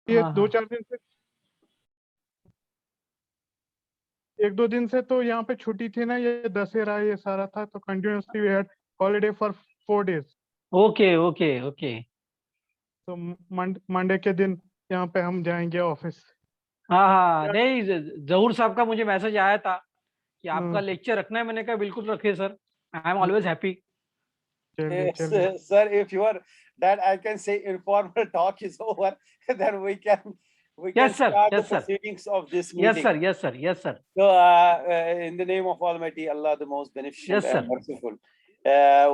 ये 2-4 दिन से, 1-2 दिन से तो यहाँ पे छुट्टी थी ना, ये दशहरा ये सारा था, तो continuously we had holiday for 4 days। Okay okay okay. तो मंडे के दिन यहाँ पे हम जाएंगे ऑफिस। हाँ हाँ, नहीं जहूर साहब का मुझे मैसेज आया था कि आपका हाँ, लेक्चर रखना है। मैंने कहा बिल्कुल रखिए sir, I am always happy. चलिए Yes, चलिए। sir, if you are that, I can say informal talk is over, then we can yes sir, start the yes sir, proceedings of this yes meeting. Sir, yes sir, yes sir, So, in the name of Almighty Allah, the most beneficent Yes, sir. and merciful,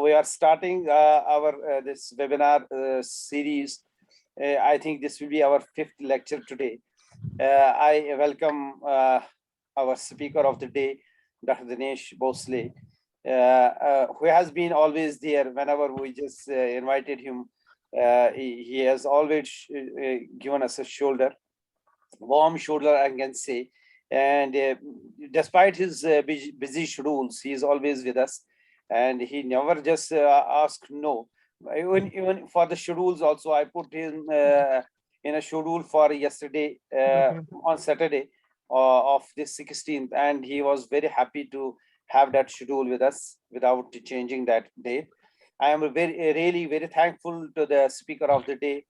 we are starting our this webinar series. I think this will be our 5th lecture today. I welcome our speaker of the day, Dr. Dinesh Bhosle, who has been always there whenever we just invited him. He has always given us a warm shoulder, I can say. And despite his busy schedules, he is always with us, and he never just asked no. Even for the schedules also, I put him in a schedule for yesterday on Saturday of the 16th, and he was very happy to have that schedule with us without changing that date. I am really very thankful to the speaker of the day.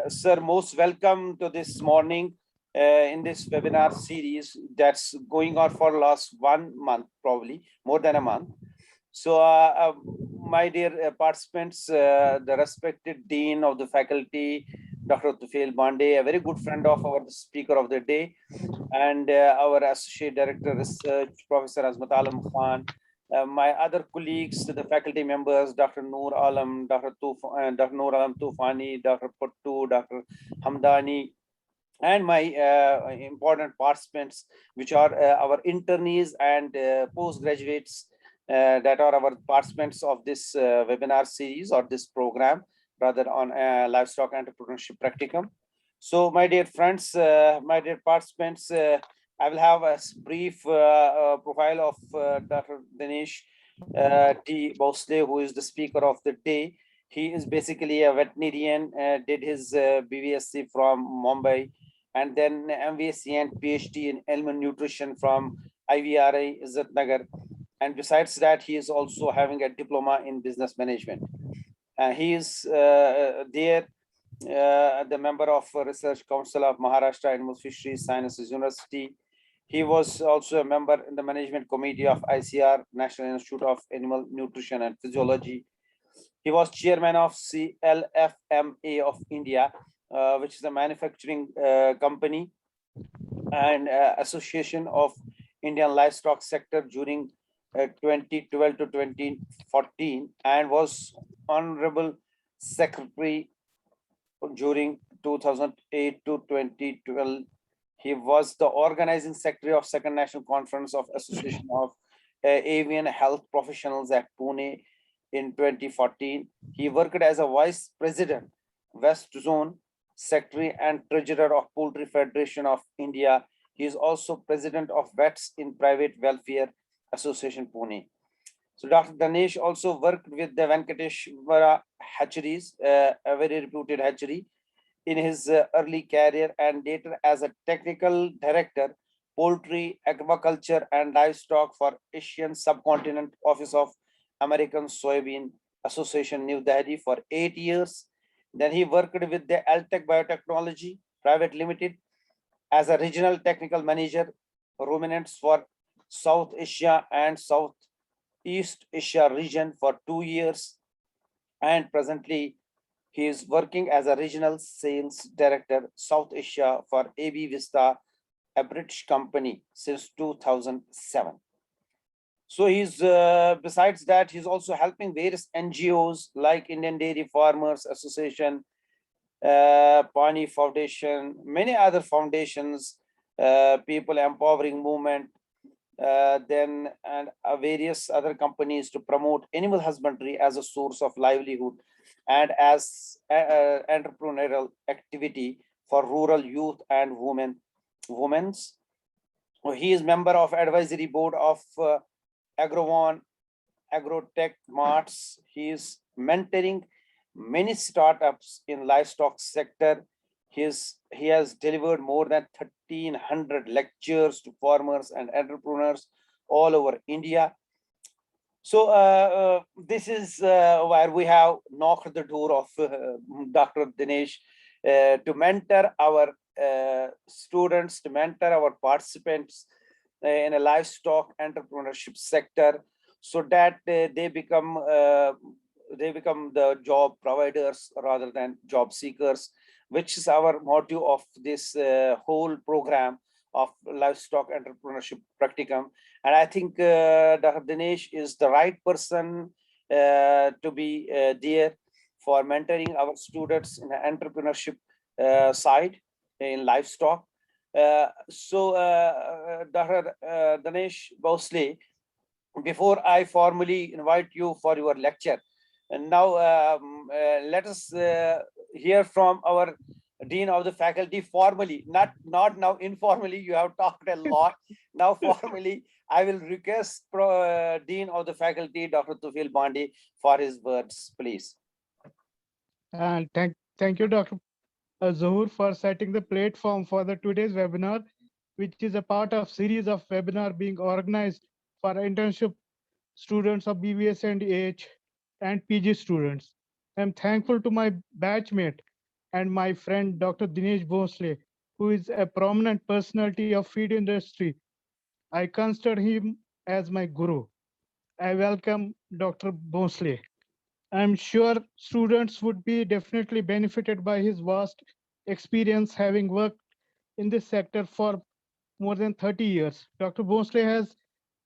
Sir, most welcome to this morning in this webinar series that's going on for last 1 month, probably more than a month. So my dear participants, the respected Dean of the faculty, Dr. Tufail Bande, a very good friend of our speaker of the day, and our Associate Director Research, Professor Azmat Alam Khan, my other colleagues, the faculty members, Dr. Noor Alam, Dr. Noor Alam Tufani, Dr. Pattu, Dr. Hamdani, and my important participants, which are our internees and postgraduates that are our participants of this webinar series or this program, rather on Livestock Entrepreneurship Practicum. So, my dear friends, my dear participants, I will have a brief profile of Dr. Dinesh T. Bhosle, who is the speaker of the day. He is basically a veterinarian, did his BVSc from Mumbai, and then MVSc and PhD in animal nutrition from IVRI Izzatnagar. And besides that, he is also having a diploma in business management. He is the member of Research Council of Maharashtra Animal Fisheries Sciences University. He was also a member in the management committee of ICR, National Institute of Animal Nutrition and Physiology. He was chairman of CLFMA of India, which is a manufacturing company, and Association of Indian Livestock Sector during 2012 to 2014, and was Honorable Secretary during 2008 to 2012. He was the organizing secretary of Second National Conference of Association of Avian Health Professionals at Pune in 2014. He worked as a vice president, West Zone secretary and treasurer of Poultry Federation of India. He is also president of Vets in Private Welfare Association, Pune. So Dr. Dinesh also worked with the Venkateshwara Hatcheries, a very reputed hatchery, in his early career, and later as a technical director, poultry, aquaculture, and livestock for Asian Subcontinent Office of American Soybean Association, New Delhi for 8 years. Then he worked with the Altec Biotechnology Private Limited as a regional technical manager, ruminants for South Asia and Southeast Asia region for 2 years. And presently, he is working as a regional sales director, South Asia for AB Vista, a British company, since 2007. So he's, besides that, he's also helping various NGOs like Indian Dairy Farmers Association, Pani Foundation, many other foundations, People Empowering Movement, then and various other companies to promote animal husbandry as a source of livelihood and as entrepreneurial activity for rural youth and women's. He is member of advisory board of Agrovon, Agrotech Marts. He is mentoring many startups in livestock sector. His he has delivered more than 1,300 lectures to farmers and entrepreneurs all over India. So this is where we have knocked the door of Dr. Dinesh to mentor our students, to mentor our participants in a livestock entrepreneurship sector, so that they become the job providers rather than job seekers, which is our motto of this whole program of livestock entrepreneurship practicum. And I think Dr. Dinesh is the right person to be there for mentoring our students in the entrepreneurship side in livestock. Dr. Dinesh Bhosle, before I formally invite you for your lecture, and now let us hear from our Dean of the Faculty formally, not now informally. You have talked a lot. Now formally, I will request Dean of the Faculty, Dr. Tufil Bandi, for his words, please. And thank you, Dr. Zohur, for setting the platform for the today's webinar, which is a part of series of webinar being organized for internship students of FVSc&AH and PG students. I'm thankful to my batchmate and my friend Dr. Dinesh Bhosle, who is a prominent personality of feed industry. I consider him as my guru. I welcome Dr. Bhosle. I'm sure students would be definitely benefited by his vast experience, having worked in this sector for more than 30 years. Dr. Bhosle has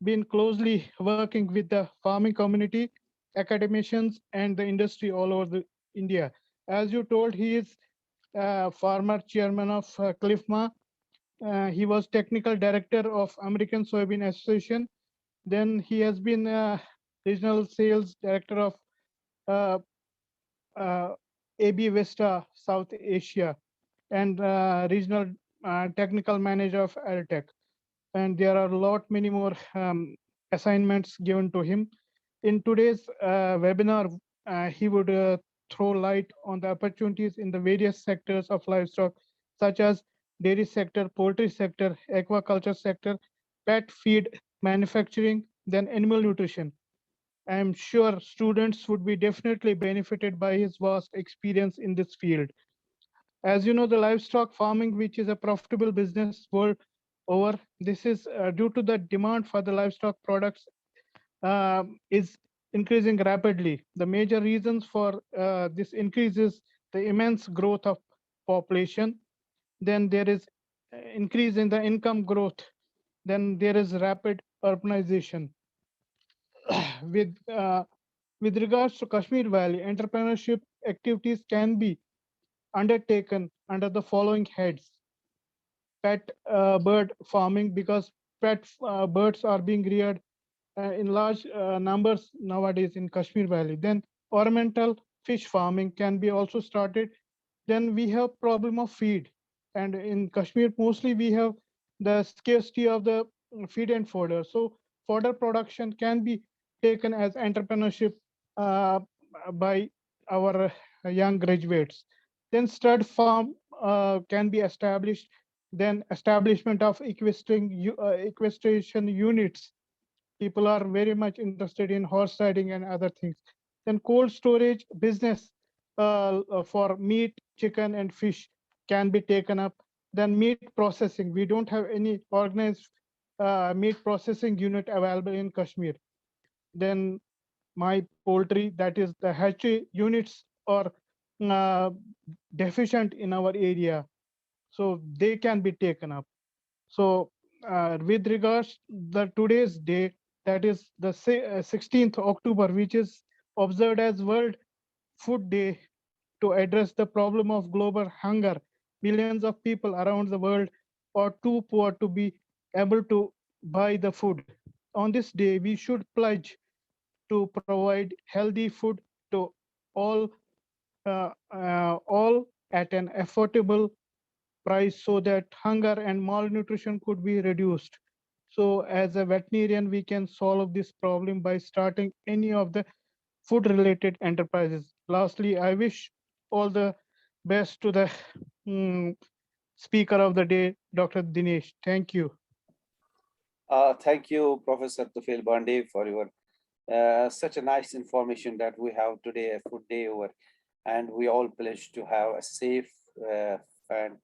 been closely working with the farming community, academicians, and the industry all over India. As you told, he is former chairman of CLIFMA. He was technical director of American Soybean Association. Then he has been regional sales director of uh, AB Vesta South Asia and regional technical manager of Altec. And there are a lot many more assignments given to him. In today's webinar, he would throw light on the opportunities in the various sectors of livestock, such as dairy sector, poultry sector, aquaculture sector, pet feed manufacturing, then animal nutrition. I am sure students would be definitely benefited by his vast experience in this field. As you know, the livestock farming, which is a profitable business world over, this is due to the demand for the livestock products is increasing rapidly. The major reasons for this increase is the immense growth of population. Then there is increase in the income growth. Then there is rapid urbanization. with with regards to Kashmir Valley, entrepreneurship activities can be undertaken under the following heads: pet bird farming, because pet birds are being reared in large numbers nowadays in Kashmir Valley. Then ornamental fish farming can be also started. Then we have problem of feed, and in Kashmir mostly we have the scarcity of the feed and fodder. So fodder production can be taken as entrepreneurship uh, by our young graduates. Then stud farm can be established. Then establishment of equestrian units. People are very much interested in horse riding and other things. Then cold storage business for meat, chicken, and fish can be taken up. Then meat processing. We don't have any organized meat processing unit available in Kashmir. Then my poultry, that is the hatchery units, are uh, deficient in our area, so they can be taken up. So with regards the today's day, that is the 16th October, which is observed as World Food Day to address the problem of global hunger. Millions of people around the world are too poor to be able to buy the food. On this day, we should pledge to provide healthy food to all, all at an affordable price, so that hunger and malnutrition could be reduced. So as a veterinarian, we can solve this problem by starting any of the food related enterprises. Lastly, I wish all the best to the mm, speaker of the day, Dr. Dinesh. Thank you. Thank you, Professor Tufel Bande, for your such a nice information that we have today, a food day over, and we all pledge to have a safe and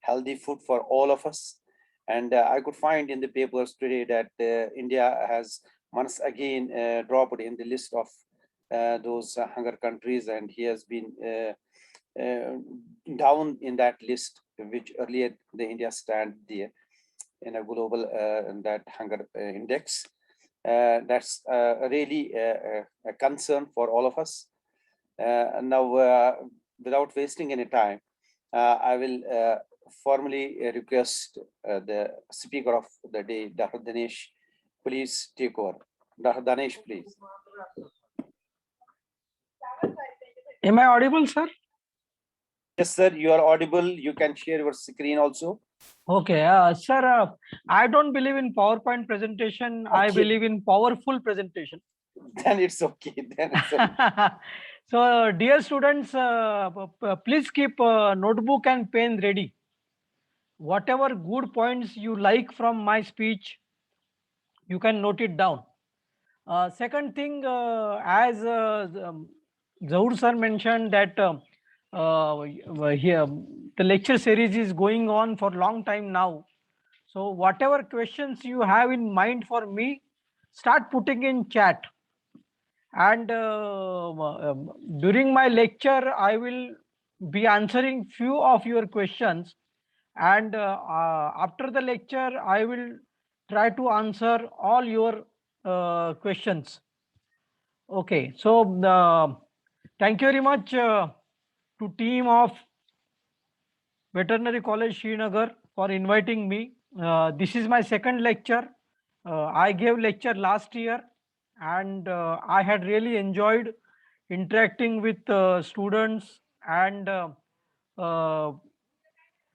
healthy food for all of us. And I could find in the papers today that India has once again dropped in the list of those hunger countries, and he has been down in that list, which earlier the India stand there in a global that hunger index. That's really a concern for all of us. Now, without wasting any time, I will formally request the speaker of the day, Dr. Dinesh, please take over. Dr. Dinesh, please. Am I audible, sir? Yes, sir, you are audible. You can share your screen also. Okay, sir, I don't believe in PowerPoint presentation. I Okay. believe in powerful presentation. Then it's okay. Then it's okay. So, dear students, please keep notebook and pen ready. Whatever good points you like from my speech, you can note it down. Second thing, as Zaur sir mentioned that here the lecture series is going on for long time now. So whatever questions you have in mind for me, start putting in chat. And during my lecture, I will be answering few of your questions. And after the lecture, I will try to answer all your questions. Okay, so thank you very much to team of Veterinary College Srinagar for inviting me. This is my second lecture. I gave lecture last year, and I had really enjoyed interacting with students and uh,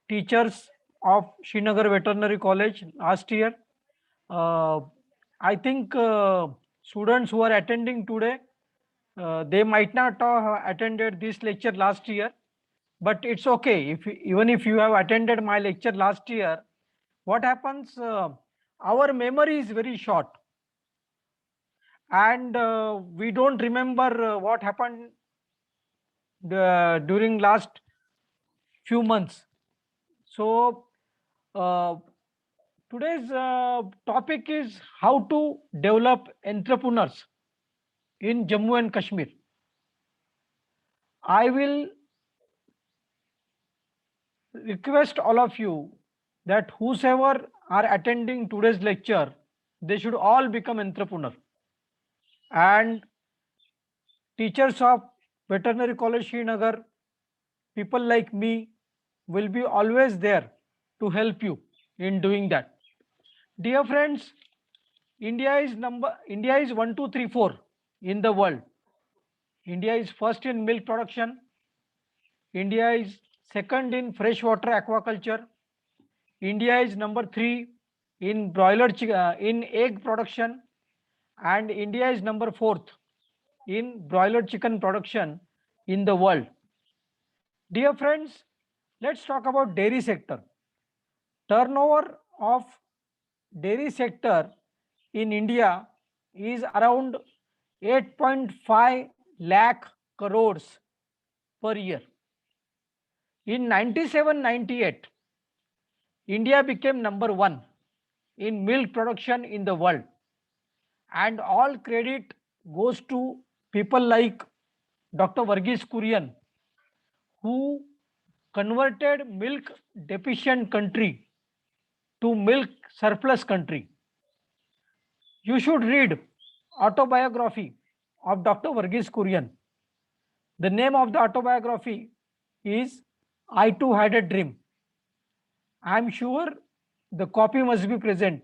teachers of Srinagar Veterinary College last year. I think students who are attending today, they might not have attended this lecture last year, but it's okay. Even if you have attended my lecture last year, what happens? Our memory is very short, and we don't remember what happened during last few months. So today's topic is how to develop entrepreneurs in Jammu and Kashmir. I will request all of you that whosoever are attending today's lecture, they should all become entrepreneur. And teachers of Veterinary College Srinagar, people like me, will be always there to help you in doing that. Dear friends, India is 1, 2, 3, 4 in the world. India is first in milk production. India is second in freshwater aquaculture. India is number 3 in in egg production, and India is number 4th in broiler chicken production in the world. Dear friends, let's talk about dairy sector. Turnover of dairy sector in India is around 8.5 lakh crores per year. In 97-98, India became number 1 in milk production in the world. And all credit goes to people like Dr. Varghese Kurian, who converted milk deficient country to milk surplus country. You should read autobiography of Dr. Varghese Kurian. The name of the autobiography is I Too Had a Dream. I am sure the copy must be present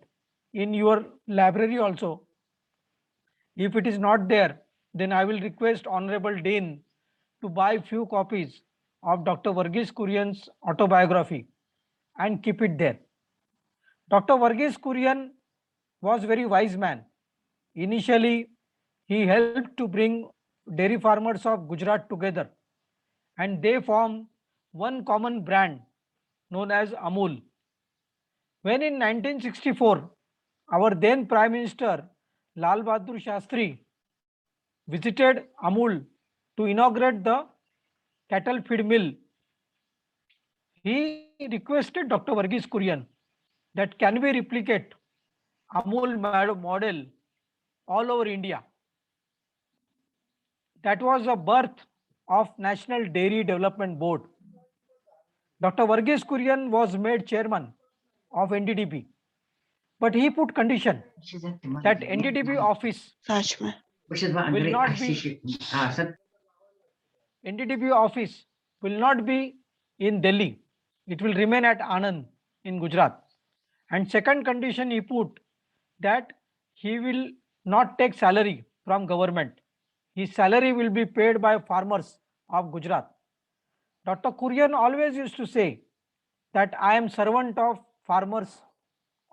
in your library also. If it is not there, then I will request Honorable Dean to buy few copies of Dr. Varghese Kurian's autobiography and keep it there. Dr. Varghese Kurian was very wise man. Initially, he helped to bring dairy farmers of Gujarat together, and they form one common brand known as Amul. When in 1964, our then Prime Minister Lal Bahadur Shastri visited Amul to inaugurate the cattle feed mill, he requested Dr. Varghese Kurian that can we replicate Amul model all over India. That was the birth of National Dairy Development Board. Dr. Varghese Kurian was made chairman of NDDB, but he put condition that NDDB office will not be NDDB office will not be in Delhi. It will remain at Anand in Gujarat. And second condition he put that he will not take salary from government. His salary will be paid by farmers of Gujarat. Dr. Kurian always used to say that I am servant of farmers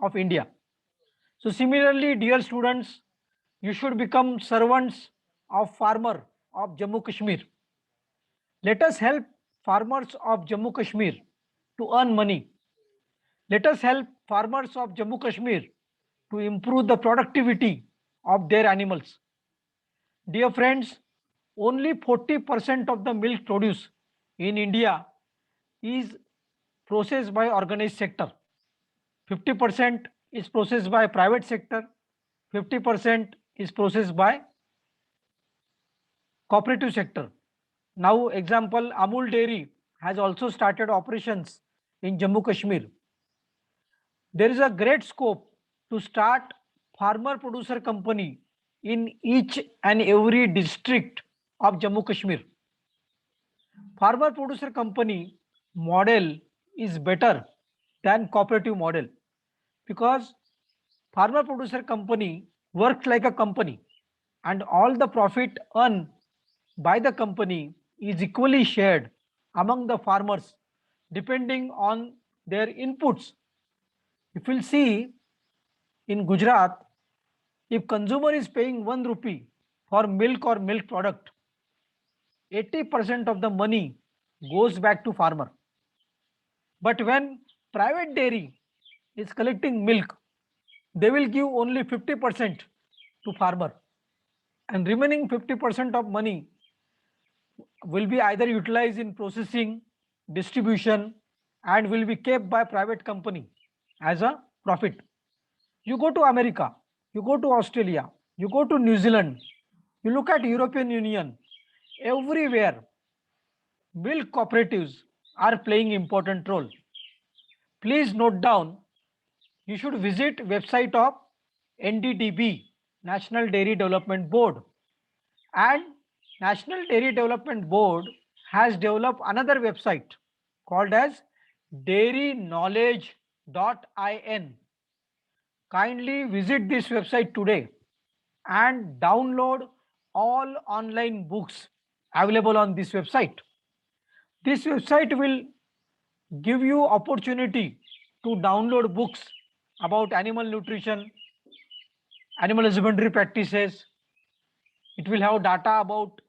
of India. So similarly, dear students, you should become servants of farmer of Jammu Kashmir. Let us help farmers of Jammu Kashmir to earn money. Let us help farmers of Jammu Kashmir to improve the productivity of their animals. Dear friends, only 40% of the milk produced in India is processed by organized sector. 50% is processed by private sector. 50% is processed by cooperative sector. Now, example, Amul Dairy has also started operations in Jammu Kashmir. There is a great scope to start farmer producer company in each and every district of Jammu Kashmir. Farmer producer company model is better than cooperative model because farmer producer company works like a company and all the profit earned by the company is equally shared among the farmers depending on their inputs. If we'll see in Gujarat, if consumer is paying 1 rupee for milk or milk product, 80% of the money goes back to farmer. But when private dairy is collecting milk, they will give only 50% to farmer and remaining 50% of money will be either utilized in processing, distribution, and will be kept by private company as a profit. You go to America, you go to Australia, you go to New Zealand, you look at European Union, everywhere milk cooperatives are playing important role. Please note down, you should visit website of NDDB, National Dairy Development Board. And National Dairy Development Board has developed another website called as dairyknowledge.in. Kindly visit this website today and download all online books available on this website. This website will give you opportunity to download books about animal nutrition, animal husbandry practices. It will have data about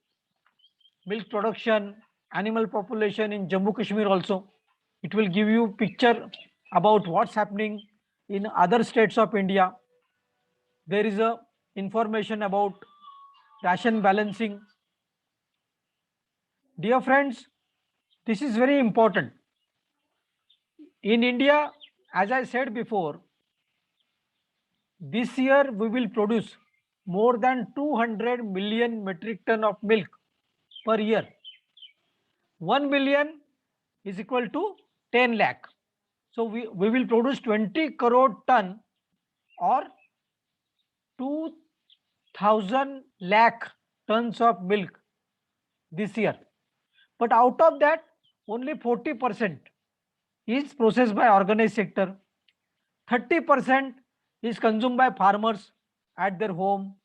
milk production, animal population in Jammu Kashmir also. It will give you picture about what's happening in other states of India. There is a information about ration balancing. Dear friends, this is very important. In India, as I said before, this year we will produce more than 200 million metric ton of milk per year. 1 million is equal to 10 lakh. So we will produce 20 crore ton or 2000 lakh tons of milk this year. But out of that, only 40% is processed by organized sector. 30% is consumed by farmers at their home,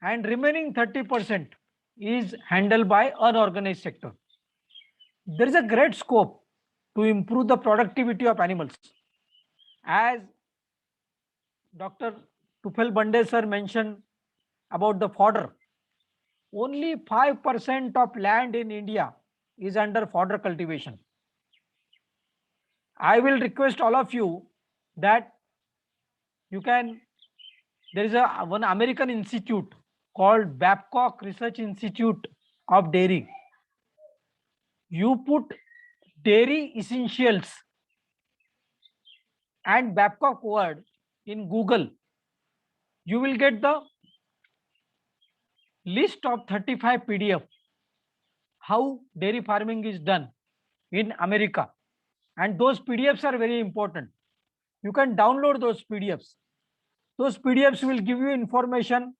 and remaining 30% is handled by unorganized sector. There is a great scope to improve the productivity of animals. As Dr. Tufel Bande sir mentioned about the fodder, only 5% of land in India is under fodder cultivation. I will request all of you that you can, there is one American institute called Babcock Research Institute of Dairy. You put dairy essentials and Babcock word in Google, you will get the list of 35 PDF how dairy farming is done in America. And those PDFs are very important. You can download those PDFs. Those PDFs will give you information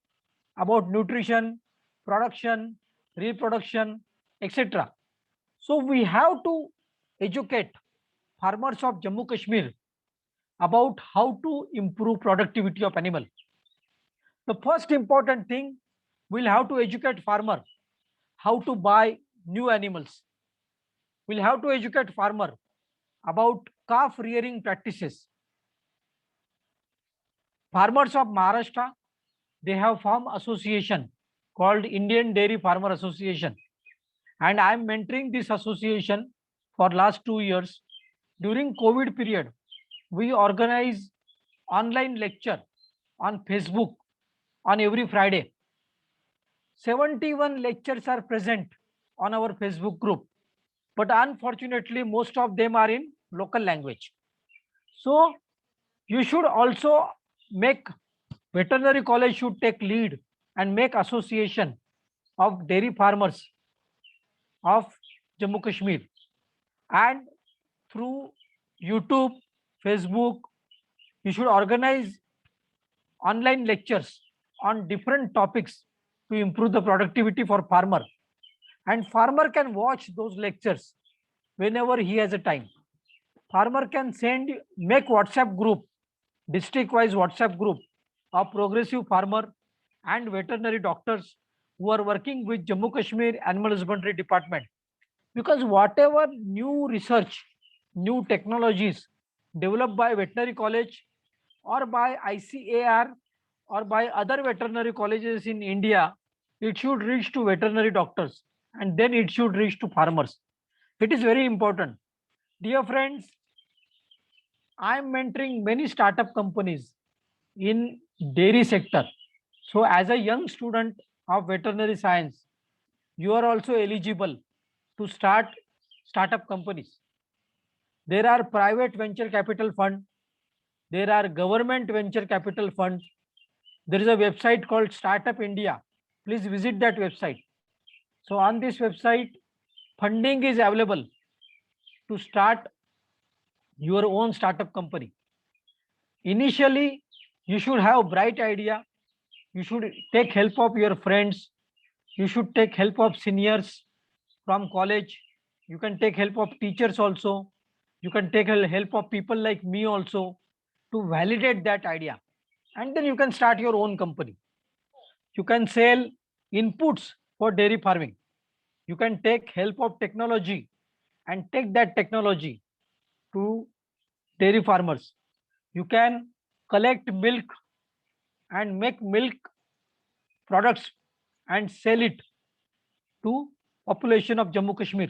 about nutrition, production, reproduction, etc. So we have to educate farmers of Jammu Kashmir about how to improve productivity of animal. The first important thing, we'll have to educate farmer how to buy new animals. We'll have to educate farmer about calf rearing practices. Farmers of Maharashtra, they have formed association called Indian Dairy Farmer Association, and I am mentoring this association for last 2 years. During COVID period, we organize online lecture on Facebook on every Friday. 71 lectures are present on our Facebook group, but unfortunately most of them are in local language. So you should also make, veterinary college should take lead and make association of dairy farmers of Jammu Kashmir, and through YouTube, Facebook, you should organize online lectures on different topics to improve the productivity for farmer, and farmer can watch those lectures whenever he has a time. Farmer can make WhatsApp group, district wise WhatsApp group of progressive farmer and veterinary doctors who are working with Jammu Kashmir Animal Husbandry Department. Because whatever new research, new technologies developed by veterinary college or by ICAR or by other veterinary colleges in India, it should reach to veterinary doctors and then it should reach to farmers. It is very important. Dear friends, I am mentoring many startup companies in dairy sector. So as a young student of veterinary science, you are also eligible to start startup companies. There are private venture capital fund. There are government venture capital funds. There is a website called Startup India. Please visit that website. So on this website, funding is available to start your own startup company. Initially, you should have a bright idea. You should take help of your friends. You should take help of seniors from college. You can take help of teachers also. You can take help of people like me also to validate that idea. And then you can start your own company. You can sell inputs for dairy farming. You can take help of technology and take that technology to dairy farmers. You can collect milk and make milk products and sell it to population of Jammu Kashmir.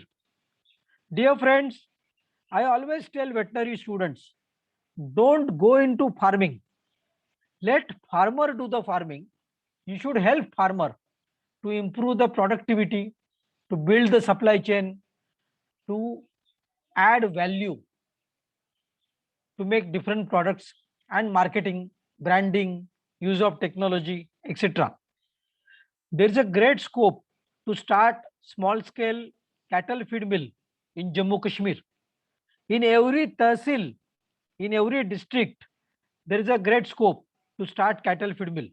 Dear friends, I always tell veterinary students, don't go into farming. Let farmer do the farming. You should help farmer to improve the productivity, to build the supply chain, to add value, to make different products and marketing, branding, use of technology, etc. There is a great scope to start small scale cattle feed mill in Jammu Kashmir. In every tahsil, in every district, there is a great scope to start cattle feed mill.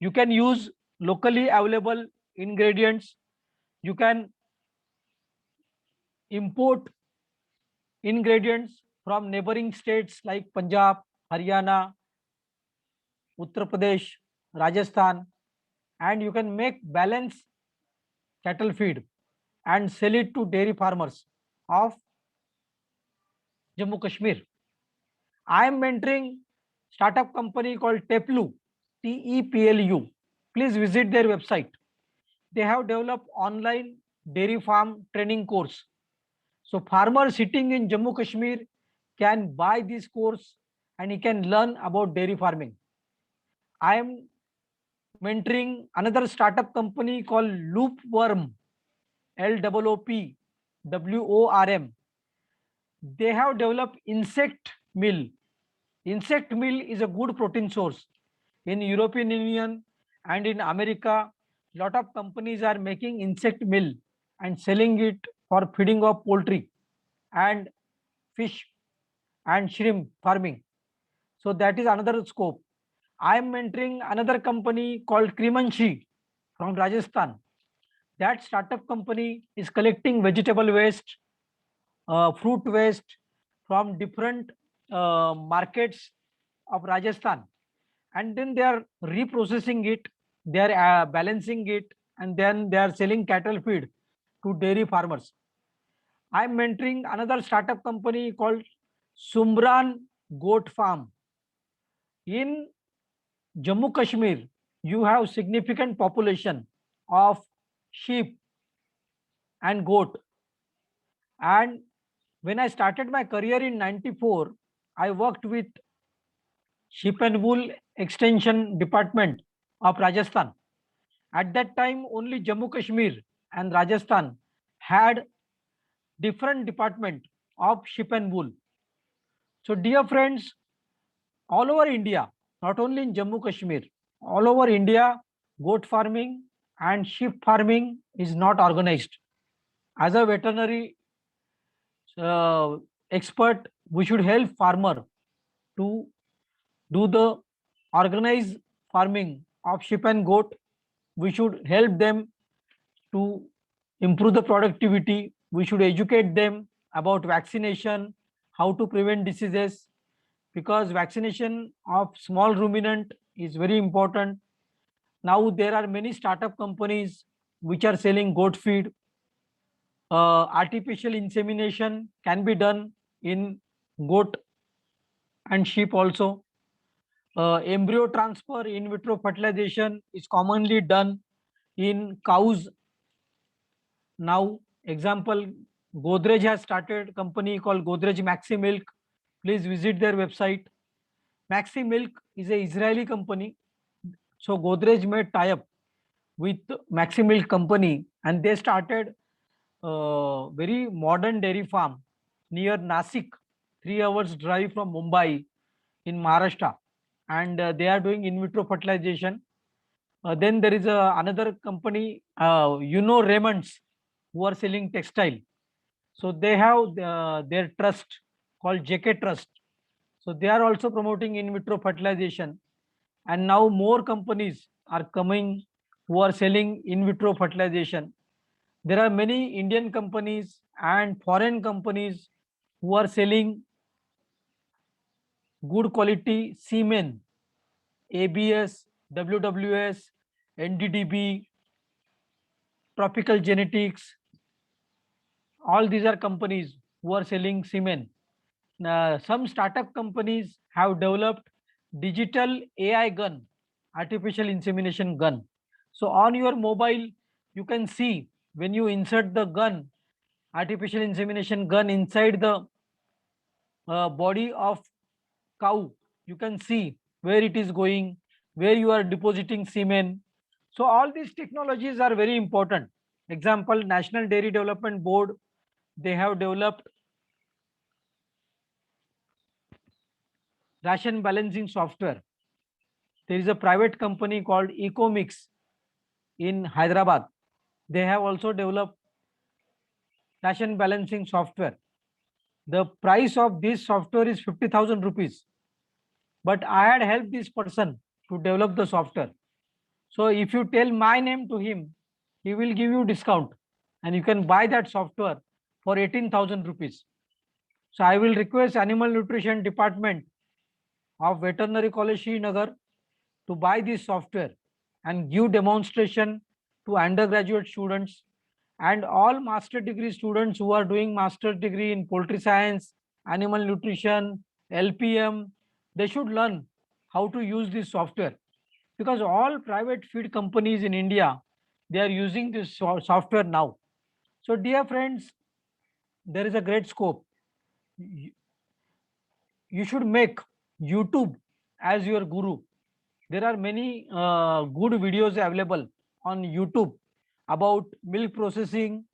You can use locally available ingredients. You can import ingredients from neighboring states like Punjab, Haryana, Uttar Pradesh, Rajasthan, and you can make balanced cattle feed and sell it to dairy farmers of Jammu Kashmir. I am mentoring startup company called Teplu, TEPLU. Please visit their website. They have developed online dairy farm training course. So farmer sitting in Jammu Kashmir can buy this course and he can learn about dairy farming. I am mentoring another startup company called Loopworm, LOOPWORM. They have developed insect meal. Insect meal is a good protein source. In European Union and in America, lot of companies are making insect meal and selling it for feeding of poultry and fish and shrimp farming. So that is another scope. I am mentoring another company called Krimanshi from Rajasthan. That startup company is collecting vegetable waste, fruit waste from different markets of Rajasthan, and then they are reprocessing it, they are balancing it, and then they are selling cattle feed to dairy farmers. I am mentoring another startup company called Sumran Goat Farm. In Jammu Kashmir, you have significant population of sheep and goat. And when I started my career in 94, I worked with Sheep and Wool Extension Department of Rajasthan. At that time, only Jammu Kashmir and Rajasthan had different department of sheep and wool. So dear friends, all over India, not only in Jammu Kashmir, all over India, goat farming and sheep farming is not organized. As a veterinary uh, expert, we should help farmer to do the organized farming of sheep and goat. We should help them to improve the productivity. We should educate them about vaccination, how to prevent diseases, because vaccination of small ruminant is very important. Now there are many startup companies which are selling goat feed. Artificial insemination can be done in goat and sheep also. Embryo transfer, in vitro fertilization is commonly done in cows. Now, example, Godrej has started a company called Godrej Maxi Milk. Please visit their website. Maxi Milk is a Israeli company. So Godrej made tie-up with Maxi Milk company, and they started a very modern dairy farm near Nasik, 3 hours drive from Mumbai in Maharashtra, and they are doing in vitro fertilization. Then there is another company, Raymond's, who are selling textile. So they have their trust called JK Trust. So they are also promoting in vitro fertilization. And now more companies are coming who are selling in vitro fertilization. There are many Indian companies and foreign companies who are selling good quality semen, ABS, WWS, NDDB, Tropical Genetics. All these are companies who are selling semen. Some startup companies have developed digital AI gun, artificial insemination gun. So on your mobile, you can see when you insert the gun, artificial insemination gun inside the body of cow, you can see where it is going, where you are depositing semen. So all these technologies are very important. Example, National Dairy Development Board, they have developed ration balancing software. There is a private company called Ecomix in Hyderabad. They have also developed ration balancing software. The price of this software is 50,000 rupees. But I had helped this person to develop the software. So if you tell my name to him, he will give you discount and you can buy that software for 18,000 rupees. So I will request Animal Nutrition Department of Veterinary College Srinagar to buy this software and give demonstration to undergraduate students and all master degree students who are doing master degree in poultry science, animal nutrition, LPM. They should learn how to use this software, because all private feed companies in India, they are using this software now. So dear friends, there is a great scope. you should make YouTube as your guru. There are many good videos available on YouTube about milk processing,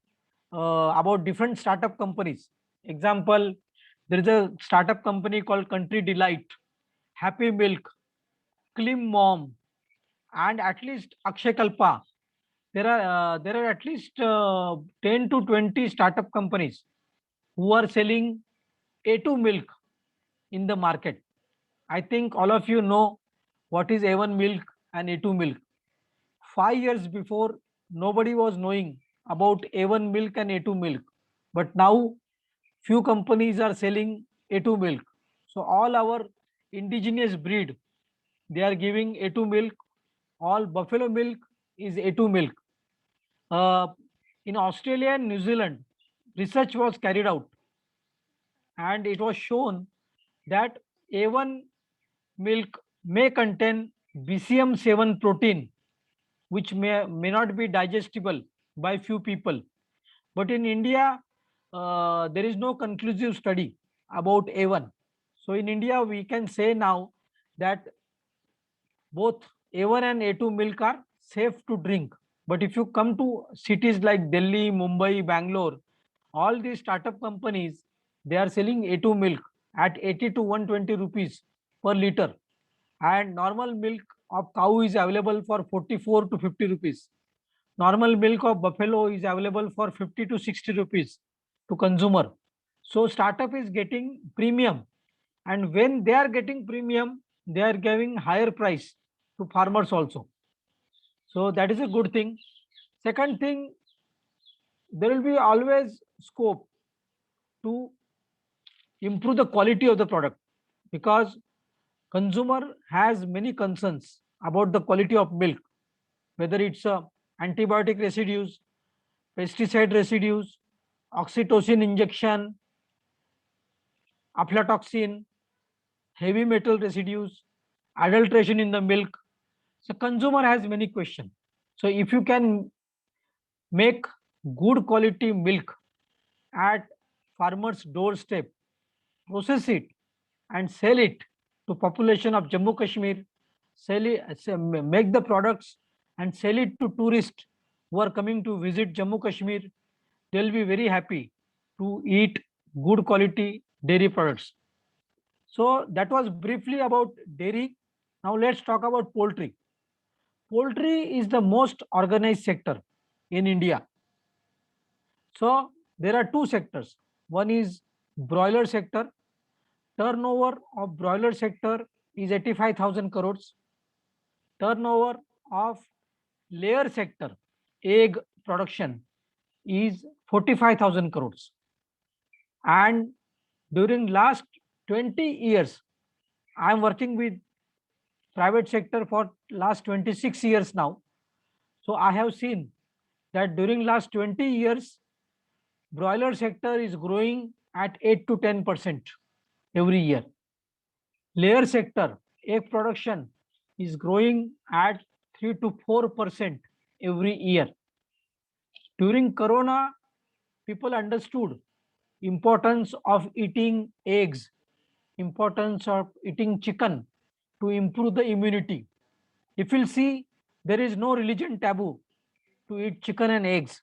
about different startup companies. Example, there is a startup company called Country Delight, Happy Milk, Clean Mom, and at least Akshay Kalpa. There are at least 10 to 20 startup companies who are selling A2 milk in the market. I think all of you know what is A1 milk and A2 milk. 5 years before, nobody was knowing about A1 milk and A2 milk, but now few companies are selling A2 milk. So all our indigenous breed, they are giving A2 milk. All buffalo milk is A2 milk. Uh, in Australia and New Zealand, research was carried out and it was shown that A1 milk may contain BCM7 protein, which may not be digestible by few people. But in India, there is no conclusive study about A1. So in India, we can say now that both A1 and A2 milk are safe to drink. But if you come to cities like Delhi, Mumbai, Bangalore, all these startup companies, they are selling A2 milk at 80 to 120 rupees per liter. And normal milk of cow is available for 44 to 50 rupees. Normal milk of buffalo is available for 50 to 60 rupees to consumer. So startup is getting premium, and when they are getting premium, they are giving higher price to farmers also. So that is a good thing. Second thing, there will be always scope to improve the quality of the product, because consumer has many concerns about the quality of milk, whether it's antibiotic residues, pesticide residues, oxytocin injection, aflatoxin, heavy metal residues, adulteration in the milk. So consumer has many questions. So if you can make good quality milk at farmer's doorstep, process it and sell it to population of Jammu Kashmir, make the products and sell it to tourists who are coming to visit Jammu Kashmir, they'll be very happy to eat good quality dairy products. So that was briefly about dairy. Now let's talk about poultry. Poultry is the most organized sector in India. So there are two sectors. One is broiler sector. Turnover of broiler sector is 85,000 crores. Turnover of layer sector, egg production, is 45,000 crores. And during last 20 years, I am working with private sector for last 26 years now. So I have seen that during last 20 years, broiler sector is growing at 8 to 10% every year. Layer sector, egg production, is growing at 3 to 4% every year. During Corona, people understood importance of eating eggs, importance of eating chicken to improve the immunity. If you'll see, there is no religion taboo to eat chicken and eggs.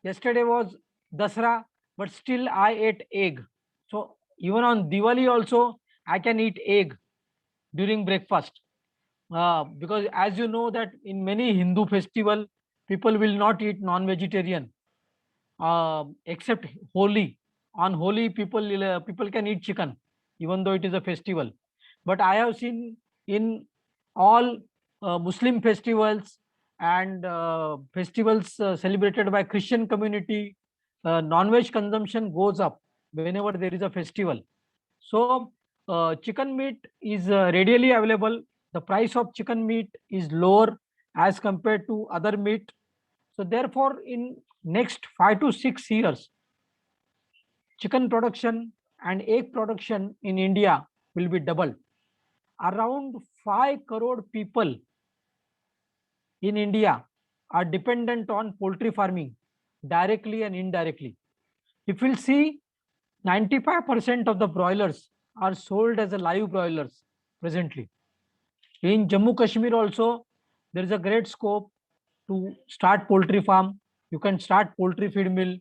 Yesterday was Dasra, but still I ate egg. So even on Diwali also, I can eat egg during breakfast. Because as you know that in many Hindu festival, people will not eat non-vegetarian except Holi. On Holi, people can eat chicken, even though it is a festival. But I have seen in all Muslim festivals and festivals celebrated by Christian community, non-veg consumption goes up whenever there is a festival. So chicken meat is readily available. The price of chicken meat is lower as compared to other meat. So therefore, in next 5 to 6 years, chicken production and egg production in India will be doubled. Around 5 crore people in India are dependent on poultry farming directly and indirectly. If we'll see, 95% of the broilers are sold as a live broilers presently. In Jammu Kashmir also, there is a great scope to start poultry farm. You can start poultry feed mill.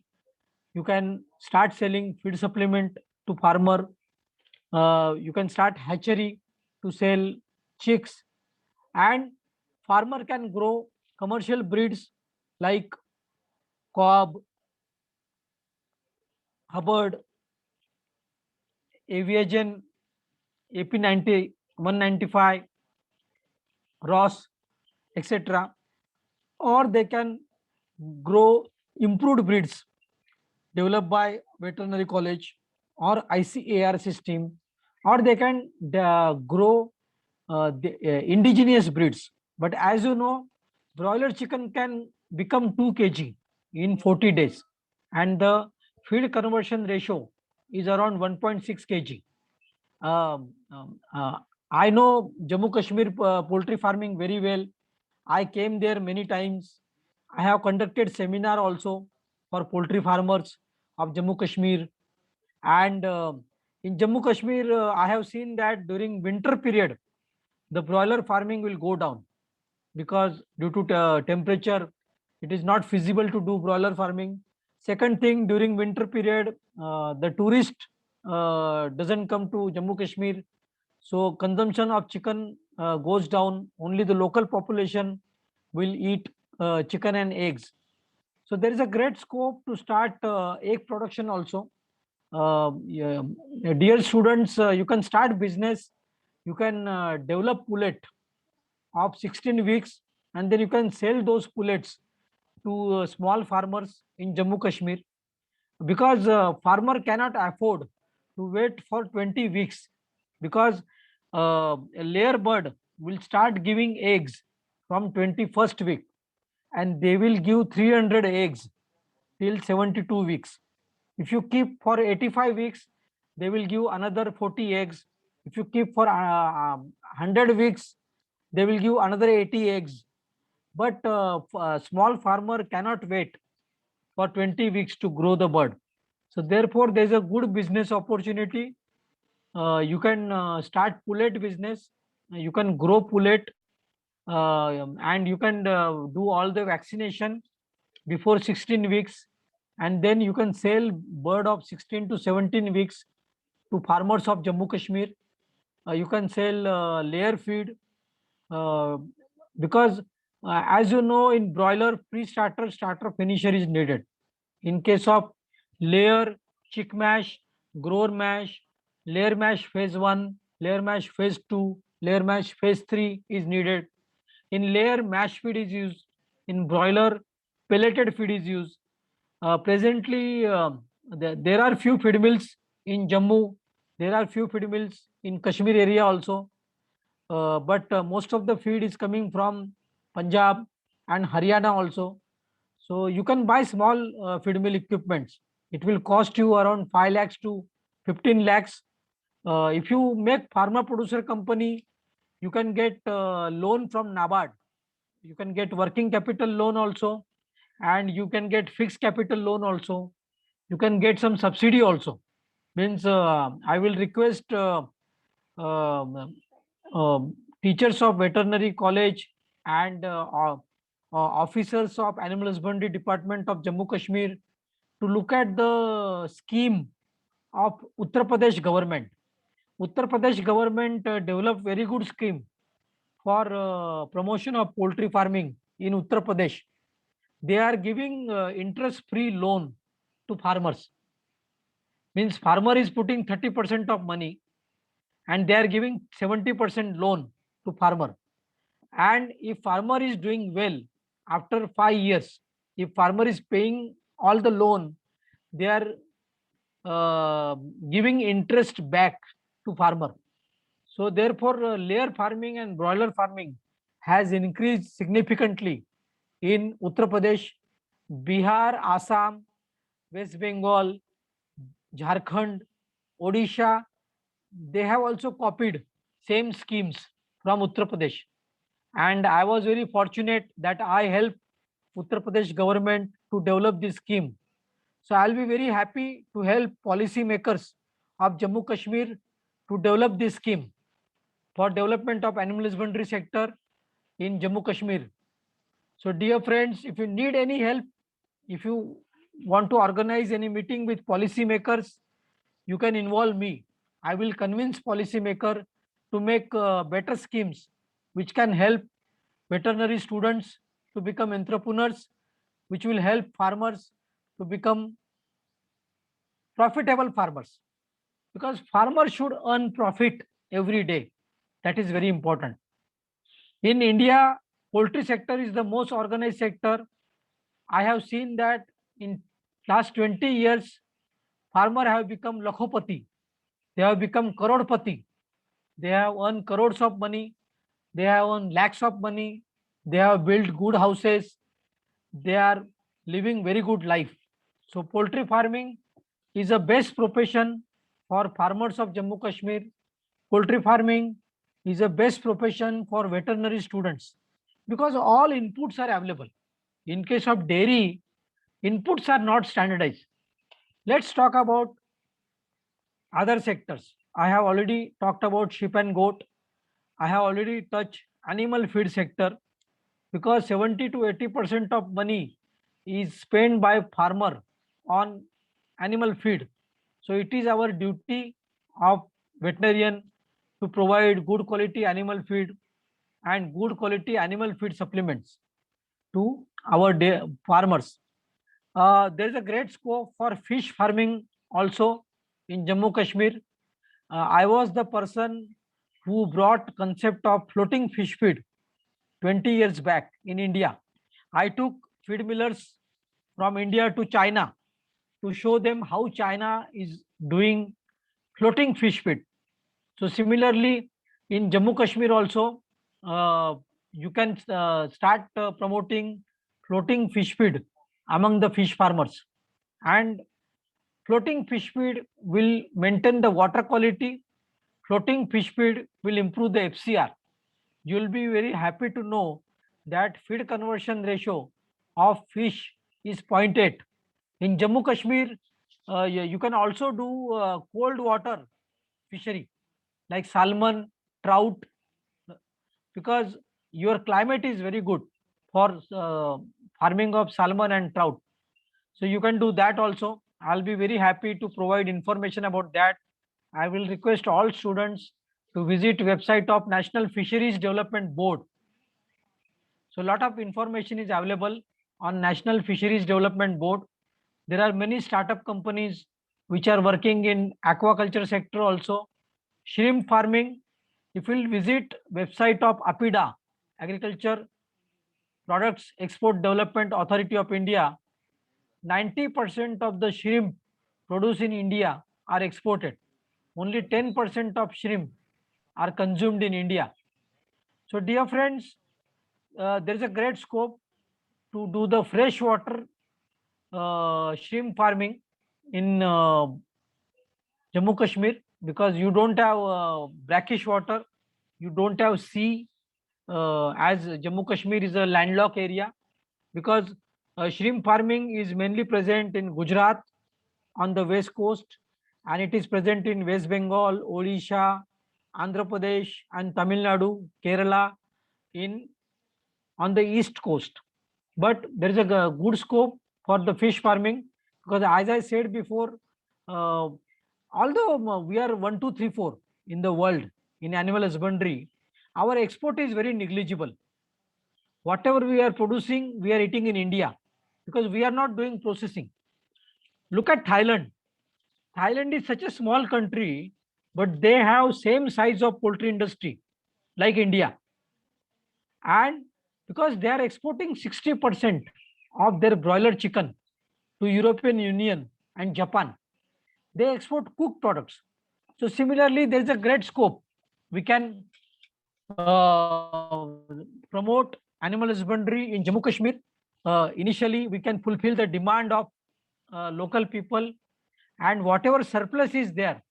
You can start selling feed supplement to farmer. You can start hatchery to sell chicks, and farmer can grow commercial breeds like Cobb, Hubbard, Aviagen, AP90, 195, Ross, etc. Or they can grow improved breeds developed by veterinary college or ICAR system, or they can grow indigenous breeds. But as you know, broiler chicken can become 2 kg in 40 days, and the feed conversion ratio is around 1.6 kg. Um, um, uh, I know Jammu Kashmir poultry farming very well. I came there many times. I have conducted seminar also for poultry farmers of Jammu Kashmir. And in Jammu Kashmir, I have seen that during winter period, the broiler farming will go down because due to temperature, it is not feasible to do broiler farming. Second thing, during winter period, the tourist doesn't come to Jammu Kashmir, so consumption of chicken goes down. Only the local population will eat chicken and eggs. So there is a great scope to start egg production also. Yeah, dear students, you can start business. You can develop pullet of 16 weeks, and then you can sell those pullets to small farmers in Jammu Kashmir, because farmer cannot afford to wait for 20 weeks, because a layer bird will start giving eggs from 21st week, and they will give 300 eggs till 72 weeks. If you keep for 85 weeks, they will give another 40 eggs. If you keep for 100 weeks, they will give another 80 eggs. But small farmer cannot wait for 20 weeks to grow the bird. So therefore, there is a good business opportunity. You can start pullet business. You can grow pullet, and you can do all the vaccination before 16 weeks, and then you can sell bird of 16 to 17 weeks to farmers of Jammu Kashmir. You can sell layer feed, uh, because as you know, in broiler, pre-starter, starter, finisher is needed. In case of layer, chick mash, grower mash, layer mash phase 1, layer mash phase 2, layer mash phase 3 is needed. In layer, mash feed is used. In broiler, pelleted feed is used. Presently, there are few feed mills in Jammu. There are few feed mills in Kashmir area also. But most of the feed is coming from Punjab and Haryana also. So you can buy small feed mill equipments. It will cost you around 5 lakhs to 15 lakhs. If you make farmer producer company, you can get loan from NABARD. You can get working capital loan also, and you can get fixed capital loan also. You can get some subsidy also. Means I will request um, teachers of veterinary college and officers of animal husbandry department of Jammu Kashmir to look at the scheme of Uttar Pradesh government. Uttar Pradesh government developed very good scheme for promotion of poultry farming in Uttar Pradesh. They are giving interest-free loan to farmers. Means farmer is putting 30% of money, and they are giving 70% loan to farmer. And if farmer is doing well, after 5 years, if farmer is paying all the loan, they are giving interest back to farmer. So therefore, layer farming and broiler farming has increased significantly in Uttar Pradesh, Bihar, Assam, West Bengal, Jharkhand, Odisha. They have also copied same schemes from Uttar Pradesh. And I was very fortunate that I helped Uttar Pradesh government to develop this scheme. So I'll be very happy to help policy makers of Jammu Kashmir to develop this scheme for development of animal husbandry sector in Jammu Kashmir. So dear friends, if you need any help, if you want to organize any meeting with policy makers, you can involve me. I will convince policy maker to make better schemes which can help veterinary students to become entrepreneurs, which will help farmers to become profitable farmers, because farmers should earn profit every day. That is very important. In India, poultry sector is the most organized sector. I have seen that in last 20 years, farmer have become lakhopati. They have become crorepati. They have earned crores of money. They have earned lakhs of money. They have built good houses. They are living very good life. So poultry farming is a best profession for farmers of Jammu Kashmir. Poultry farming is a best profession for veterinary students because all inputs are available. In case of dairy, inputs are not standardized. Let's talk about other sectors. I have already talked about sheep and goat. I have already touched animal feed sector, because 70 to 80% of money is spent by farmer on animal feed. So it is our duty of veterinarian to provide good quality animal feed and good quality animal feed supplements to our farmers. There is a great scope for fish farming also in Jammu Kashmir. I was the person who brought concept of floating fish feed 20 years back in India. I took feed millers from India to China to show them how China is doing floating fish feed. So similarly, in Jammu Kashmir also, you can start promoting floating fish feed among the fish farmers. And floating fish feed will maintain the water quality. Floating fish feed will improve the FCR. You will be very happy to know that feed conversion ratio of fish is 0.8. In Jammu Kashmir, you can also do cold water fishery like salmon, trout, because your climate is very good for farming of salmon and trout. So you can do that also. I'll be very happy to provide information about that. I will request all students to visit website of National Fisheries Development Board. So a lot of information is available on National Fisheries Development Board. There are many startup companies which are working in aquaculture sector also. Shrimp farming, if you will visit website of APIDA, Agriculture Products Export Development Authority of India, 90% of the shrimp produced in India are exported. Only 10% of shrimp are consumed in India. So dear friends, there is a great scope to do the freshwater shrimp farming in Jammu Kashmir, because you don't have brackish water, you don't have sea, as Jammu Kashmir is a landlocked area, because shrimp farming is mainly present in Gujarat on the west coast, and it is present in West Bengal, Odisha, Andhra Pradesh, and Tamil Nadu, Kerala in on the east coast. But there is a good scope for the fish farming, because as I said before, although we are 1, 2, 3, 4 in the world in animal husbandry, our export is very negligible. Whatever we are producing, we are eating in India, because we are not doing processing. Look at Thailand. Thailand is such a small country, but they have same size of poultry industry like India. And because they are exporting 60% of their broiler chicken to European Union and Japan, they export cooked products. So similarly, there is a great scope. We can promote animal husbandry in Jammu Kashmir. Initially, we can fulfill the demand of local people, and whatever surplus is there,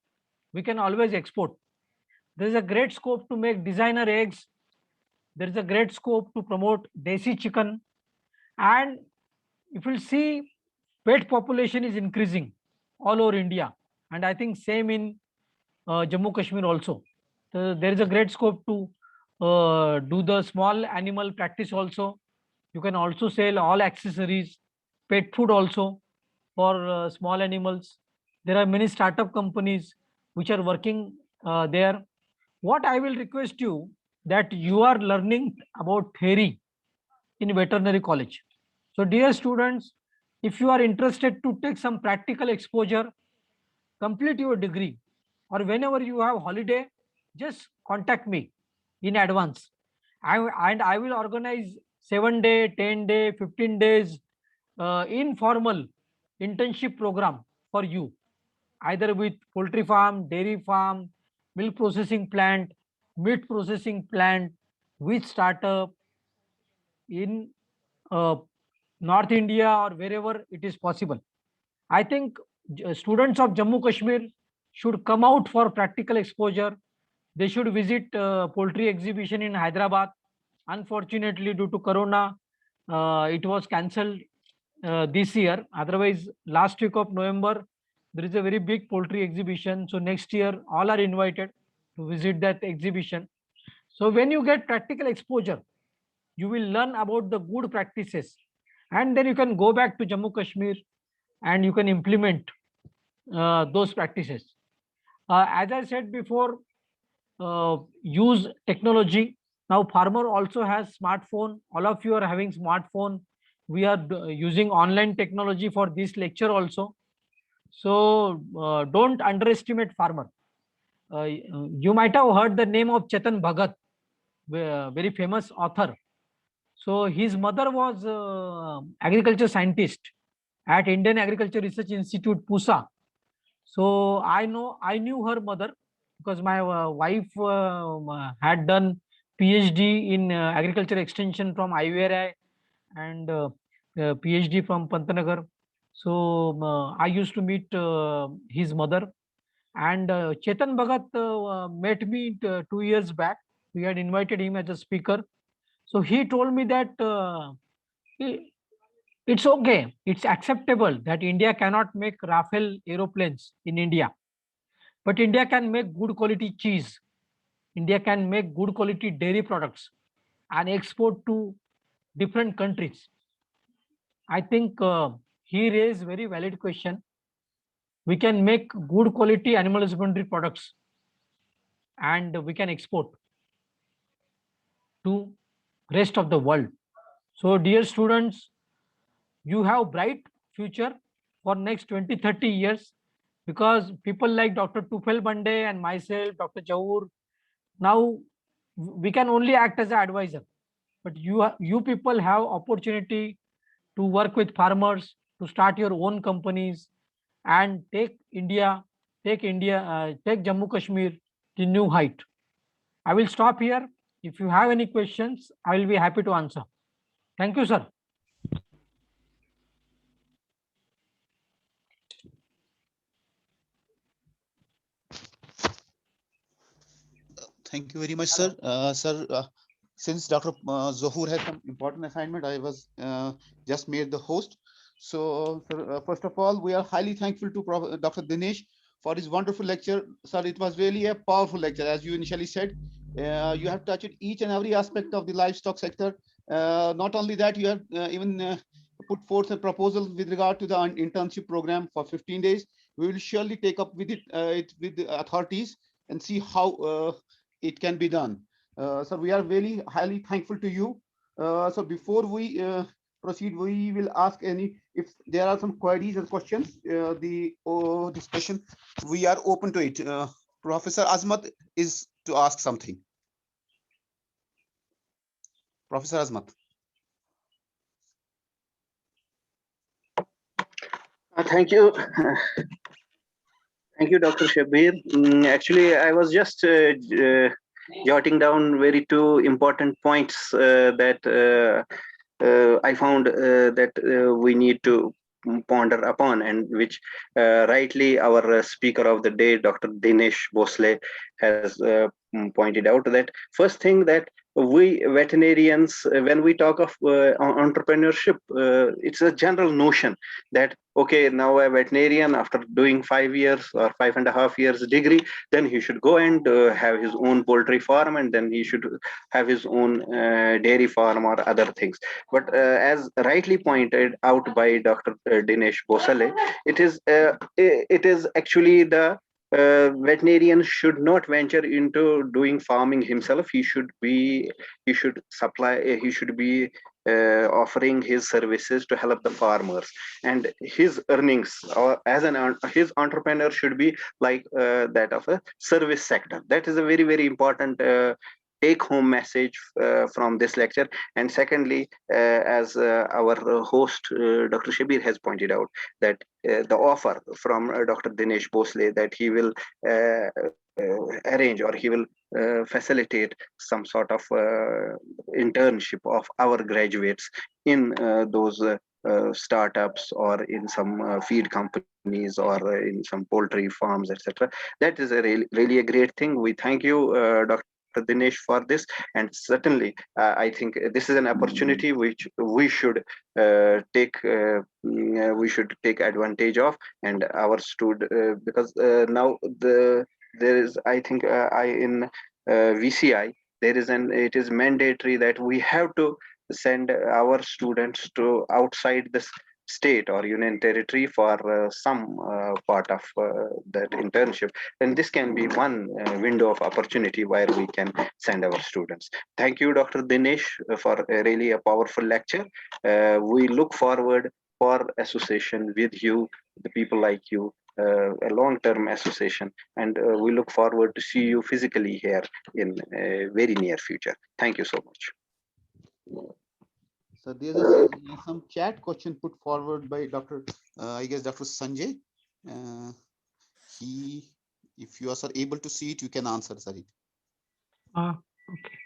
we can always export. There is a great scope to make designer eggs. There is a great scope to promote desi chicken. And if you see, pet population is increasing all over India, and I think same in Jammu Kashmir also. So there is a great scope to do the small animal practice also. You can also sell all accessories, pet food also for small animals. There are many startup companies which are working there. What I will request you, that you are learning about theory in veterinary college. So dear students, if you are interested to take some practical exposure, complete your degree, or whenever you have holiday, just contact me in advance. And I will organize 7-day, 10-day, 15 days informal internship program for you, either with poultry farm, dairy farm, milk processing plant, meat processing plant, with startup in uh, North India or wherever it is possible. I think students of Jammu Kashmir should come out for practical exposure. They should visit poultry exhibition in Hyderabad. Unfortunately, due to Corona, it was cancelled this year. Otherwise, last week of November, there is a very big poultry exhibition. So next year, all are invited to visit that exhibition. So when you get practical exposure, you will learn about the good practices, and then you can go back to Jammu Kashmir and you can implement those practices. As I said before, use technology. Now farmer also has smartphone. All of you are having smartphone. We are using online technology for this lecture also. So don't underestimate farmer. You might have heard the name of Chetan Bhagat, very famous author. So his mother was agriculture scientist at Indian Agriculture Research Institute, Pusa. So I knew her mother because my wife had done PhD in agriculture extension from IVRI and PhD from Pantanagar. So I used to meet his mother, and Chetan Bhagat met me 2 years back. We had invited him as a speaker. So he told me that it's okay, it's acceptable that India cannot make Rafale aeroplanes in India, but India can make good quality cheese. India can make good quality dairy products and export to different countries. I think he raised very valid question. We can make good quality animal husbandry products and we can export to rest of the world. So dear students, you have bright future for next 20-30 years, because people like Dr. Tufel Bande and myself, Dr. Chaur, now we can only act as an advisor, but you people have opportunity to work with farmers, to start your own companies and take Jammu Kashmir to new height. I will stop here. If you have any questions, I will be happy to answer. Thank you, sir. Thank you very much, sir. Sir, since Dr. Zohur had some important assignment, I was just made the host. So, sir, first of all, we are highly thankful to Dr. Dinesh for his wonderful lecture. Sir, it was really a powerful lecture. As you initially said, you have touched each and every aspect of the livestock sector. Not only that, you have even put forth a proposal with regard to the internship program for 15 days. We will surely take up with it with the authorities and see how it can be done. So we are really highly thankful to you. So before we proceed, we will ask if there are some queries and questions, the discussion, we are open to it. Professor Azmat is to ask something. Professor Azmat. Thank you. Thank you, Dr. Shabir. Actually, I was just jotting down very two important points that I found that we need to ponder upon, and which rightly our speaker of the day, Dr. Dinesh Bhosle, has pointed out. That first thing, that we veterinarians, when we talk of entrepreneurship, it's a general notion that, okay, now a veterinarian, after doing 5 years or 5.5 years degree, then he should go and have his own poultry farm, and then he should have his own dairy farm or other things. But as rightly pointed out by Dr. Dinesh Bosale, it is actually the veterinarian should not venture into doing farming himself. He should supply, he should be offering his services to help the farmers, and his earnings, or as his entrepreneur should be like that of a service sector. That is a very, very important take home message from this lecture. And secondly, as our host Dr. Shabir has pointed out, that the offer from Dr. Dinesh Bosle, that he will arrange, or he will facilitate some sort of internship of our graduates in those startups, or in some feed companies, or in some poultry farms, etc. That is a really a great thing. We thank you, Dr. Dinesh, for this. And certainly I think this is an opportunity which we should take advantage of. And our student, because now there is, I think, in VCI, it is mandatory that we have to send our students to outside this state or union territory for some part of that internship. And this can be one window of opportunity where we can send our students. Thank you, Dr. Dinesh, for really a powerful lecture. We look forward for association with you, the people like you, a long-term association, and we look forward to see you physically here in a very near future. Thank you so much. So there's some chat question put forward by Dr. I guess Dr. Sanjay. If you are able to see it, you can answer, sir. Okay.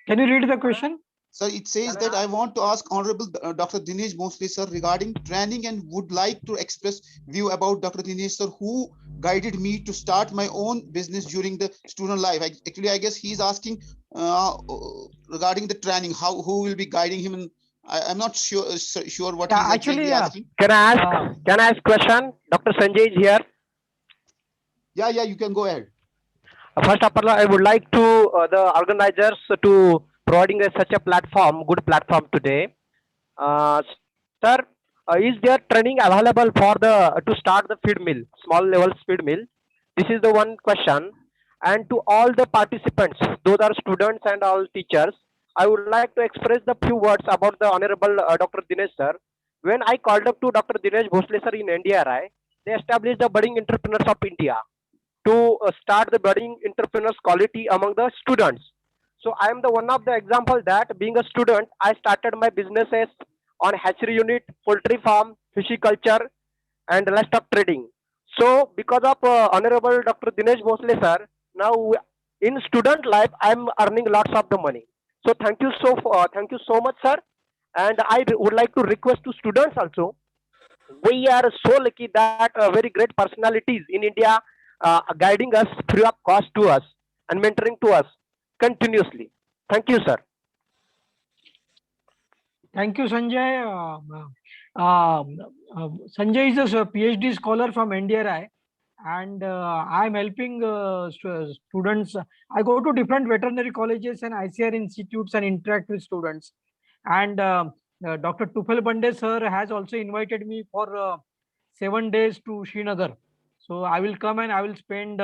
Can you read the question? Sir, it says that I want to ask Honorable Dr. Dinesh Bosle, sir, regarding training, and would like to express view about Dr. Dinesh, sir, who guided me to start my own business during the student life. Actually, I guess he's asking regarding the training, who will be guiding him, and I'm not sure what he's actually asking. Can I ask question? Dr. Sanjay is here. Yeah, you can go ahead. First of all, I would like to the organizers to providing such a platform, good platform today. Sir, is there training available for to start the feed mill, small level feed mill? This is the one question. And to all the participants, those are students and all teachers, I would like to express the few words about the Honorable Dr. Dinesh sir. When I called up to Dr. Dinesh Bosle sir in NDRI, they established the Budding Entrepreneurs of India to start the budding entrepreneurs quality among the students. So I am the one of the example that being a student, I started my businesses on hatchery unit, poultry farm, pisciculture, and livestock trading. So because of Honorable Dr. Dinesh Bosle sir, now in student life, I am earning lots of the money. So thank you so much, sir. And I would like to request to students also. We are so lucky that very great personalities in India guiding us free of cost to us and mentoring to us continuously. Thank you, sir. Thank you, Sanjay. Sanjay is a PhD scholar from NDRI, and I'm helping students. I go to different veterinary colleges and ICR institutes and interact with students. And Dr. Tufel Bande sir has also invited me for 7 days to Srinagar. So I will come and I will spend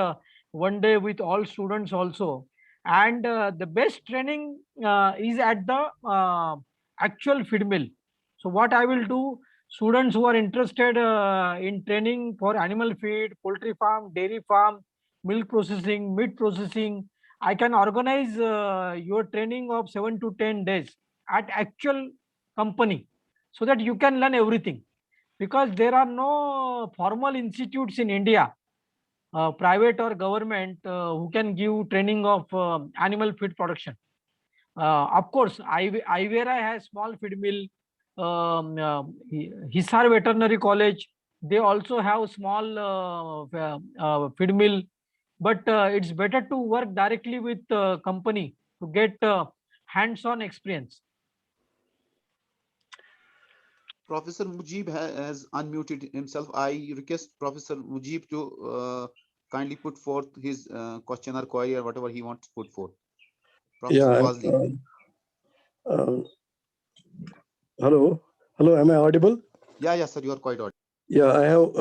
1 day with all students also. And the best training is at the actual feed mill. So what I will do, students who are interested in training for animal feed, poultry farm, dairy farm, milk processing, meat processing, I can organize your training of 7 to 10 days at actual company, so that you can learn everything. Because there are no formal institutes in India, private or government, who can give training of animal feed production. Of course, Ivera has small feed mill. Hisar Veterinary College, they also have small feed mill. But it's better to work directly with company to get hands-on experience. Professor Mujib has unmuted himself. I request Professor Mujib to kindly put forth his question or query or whatever he wants to put forth. Professor Yeah. Fazli. Hello. Hello. Am I audible? Yeah, sir. You are quite audible. Yeah, I have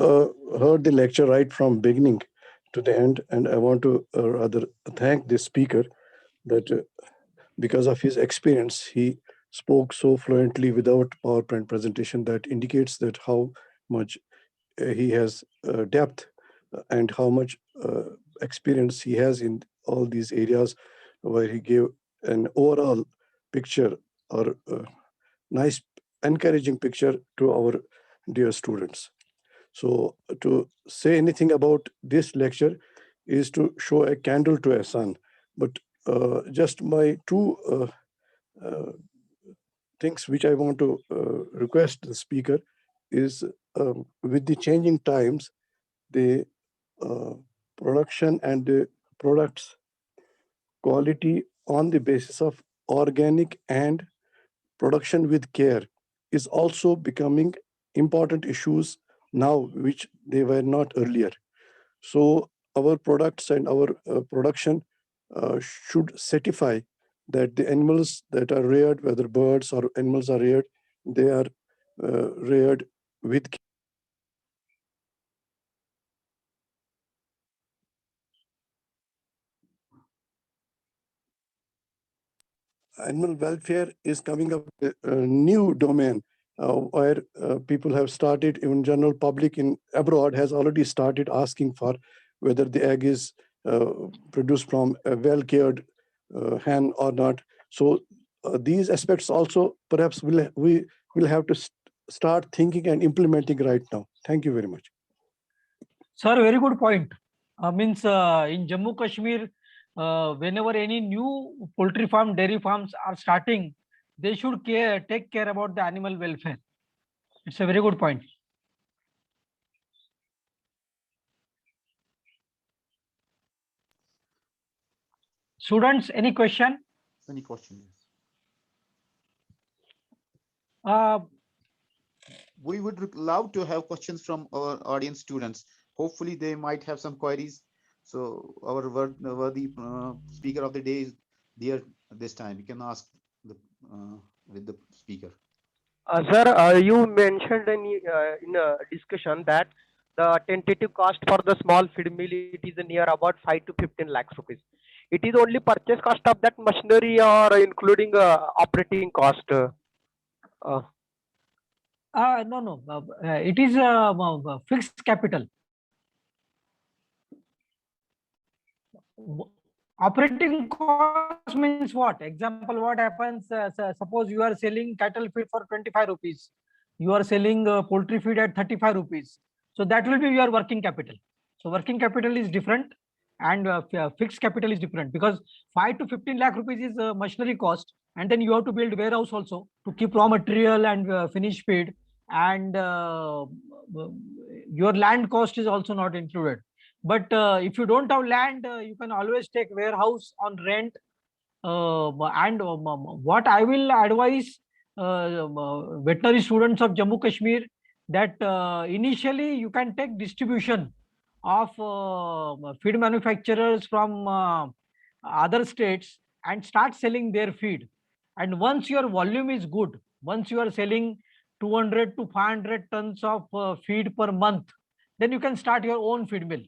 heard the lecture right from beginning to the end, and I want to rather thank the speaker that because of his experience, he spoke so fluently without PowerPoint presentation that indicates that how much he has depth and how much experience he has in all these areas where he gave an overall picture or nice encouraging picture to our dear students. So to say anything about this lecture is to show a candle to a sun. But just my two things which I want to request the speaker is with the changing times, the production and the products quality on the basis of organic and production with care is also becoming important issues now, which they were not earlier. So our products and our production should certify that the animals that are reared, whether birds or animals are reared, they are reared with animal welfare is coming up with a new domain where people have started, even general public in abroad has already started asking for whether the egg is produced from a well-cared hen or not. So these aspects also perhaps we will have to start thinking and implementing right now. Thank you very much. Sir, very good point. Means in Jammu Kashmir, whenever any new poultry farm, dairy farms are starting, they should take care about the animal welfare. It's a very good point. Students, any question? Any question? We would love to have questions from our audience students. Hopefully they might have some queries. So our worthy speaker of the day is there this time. You can ask with the speaker. Sir, you mentioned in a discussion that the tentative cost for the small feed mill it is near about 5 to 15 lakhs rupees. It is only purchase cost of that machinery or including operating cost? No. It is fixed capital. Operating cost means what? Example, what happens? Suppose you are selling cattle feed for 25 rupees. You are selling poultry feed at 35 rupees. So that will be your working capital. So working capital is different and fixed capital is different, because 5 to 15 lakh rupees is machinery cost, and then you have to build warehouse also to keep raw material and finished feed, and your land cost is also not included. But if you don't have land, you can always take warehouse on rent. And what I will advise veterinary students of Jammu Kashmir, that initially you can take distribution of feed manufacturers from other states and start selling their feed. And once your volume is good, once you are selling 200 to 500 tons of feed per month, then you can start your own feed mill.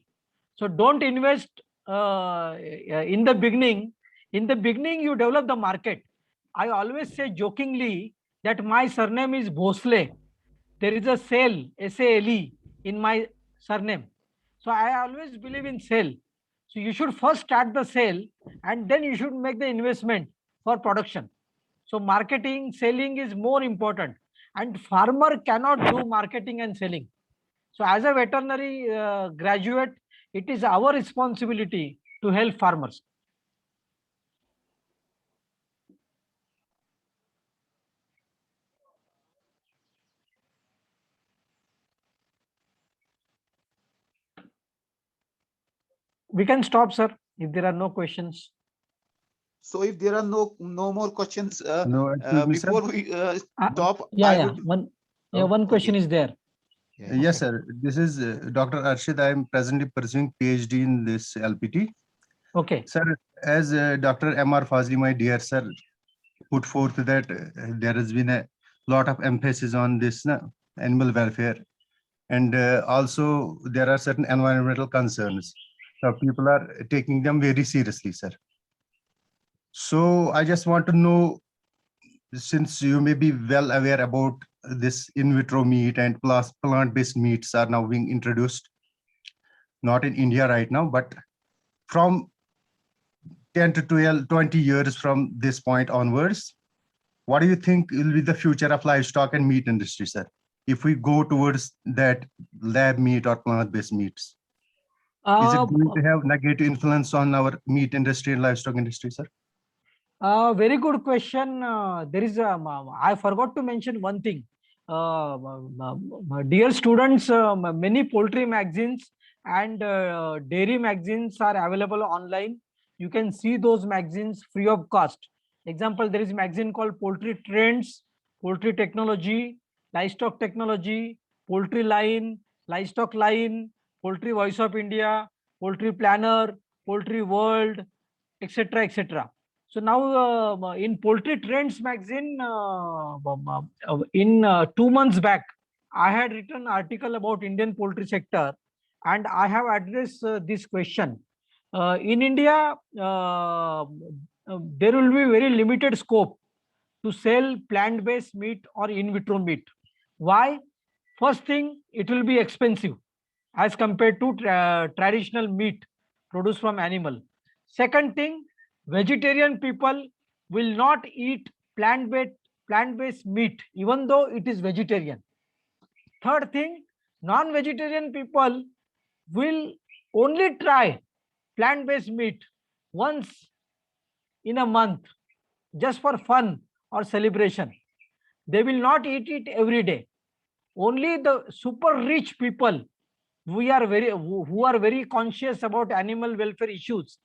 So don't invest in the beginning. In the beginning, you develop the market. I always say jokingly that my surname is Bhosle. There is a sale, SALE, in my surname. So I always believe in sale. So you should first start the sale and then you should make the investment for production. So marketing, selling is more important. And farmer cannot do marketing and selling. So as a veterinary graduate, it is our responsibility to help farmers. We can stop, sir, if there are no questions. So if there are no more questions, No, excuse me, sir. before we stop, Yeah, I yeah. would. One question Okay. is there. Yeah, Yes, okay. sir. This is Dr. Arshid. I am presently pursuing PhD in this LPT. Okay. Sir, as Dr. M.R. Fazli, my dear sir, put forth that there has been a lot of emphasis on this animal welfare. And also there are certain environmental concerns. So people are taking them very seriously, sir. So I just want to know, since you may be well aware about this in vitro meat and plus plant-based meats are now being introduced, not in India right now, but from 10 to 12, 20 years from this point onwards, what do you think will be the future of livestock and meat industry, sir, if we go towards that lab meat or plant-based meats? Is it going to have negative influence on our meat industry and livestock industry, sir? Very good question. There is I forgot to mention one thing. Dear students, many poultry magazines and dairy magazines are available online. You can see those magazines free of cost. Example, there is a magazine called Poultry Trends, Poultry Technology, Livestock Technology, Poultry Line, Livestock Line, Poultry Voice of India, Poultry Planner, Poultry World, etc., etc. So now in Poultry Trends magazine, in 2 months back, I had written an article about Indian poultry sector, and I have addressed this question. In India, there will be very limited scope to sell plant-based meat or in vitro meat. Why? First thing, it will be expensive as compared to traditional meat produced from animal. Second thing, vegetarian people will not eat plant-based meat even though it is vegetarian. Third thing, non-vegetarian people will only try plant-based meat once in a month just for fun or celebration. They will not eat it every day. Only the super rich people who are very conscious about animal welfare issues,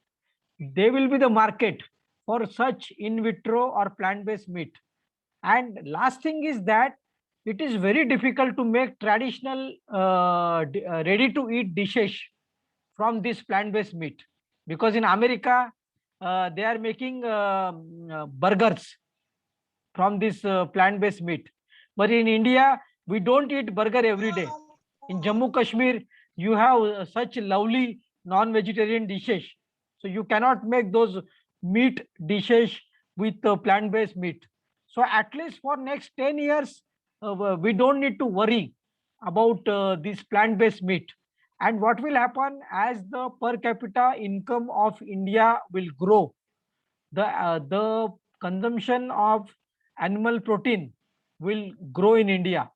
they will be the market for such in vitro or plant-based meat. And last thing is that it is very difficult to make traditional ready to eat dishes from this plant-based meat, because in America they are making burgers from this plant-based meat, but in India we don't eat burger every day. In Jammu Kashmir, you have such lovely non-vegetarian dishes. So you cannot make those meat dishes with plant-based meat. So at least for next 10 years, we don't need to worry about this plant-based meat. And what will happen as the per capita income of India will grow, the consumption of animal protein will grow in India.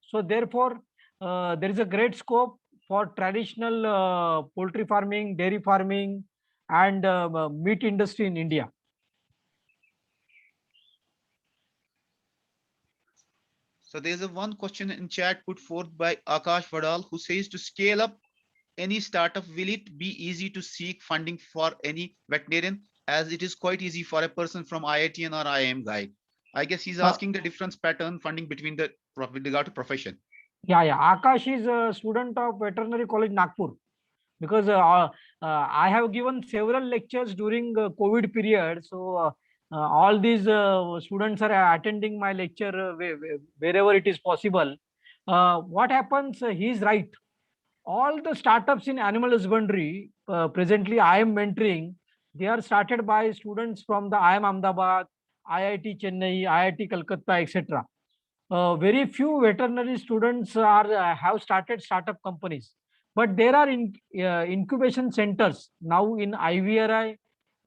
So therefore, there is a great scope for traditional poultry farming, dairy farming, and meat industry in India. So there's a one question in chat put forth by Akash Vadal, who says, to scale up any startup, will it be easy to seek funding for any veterinarian, as it is quite easy for a person from IIT or IIM guy? I guess he's asking the difference pattern funding between the with regard to profession. Yeah. Akash is a student of Veterinary College Nagpur, because I have given several lectures during COVID period. So all these students are attending my lecture wherever it is possible. What happens? He is right. All the startups in animal husbandry presently I am mentoring, they are started by students from the IIM Ahmedabad, IIT Chennai, IIT Calcutta, etc. Very few veterinary students have started startup companies, but there are incubation centers now in IVRI,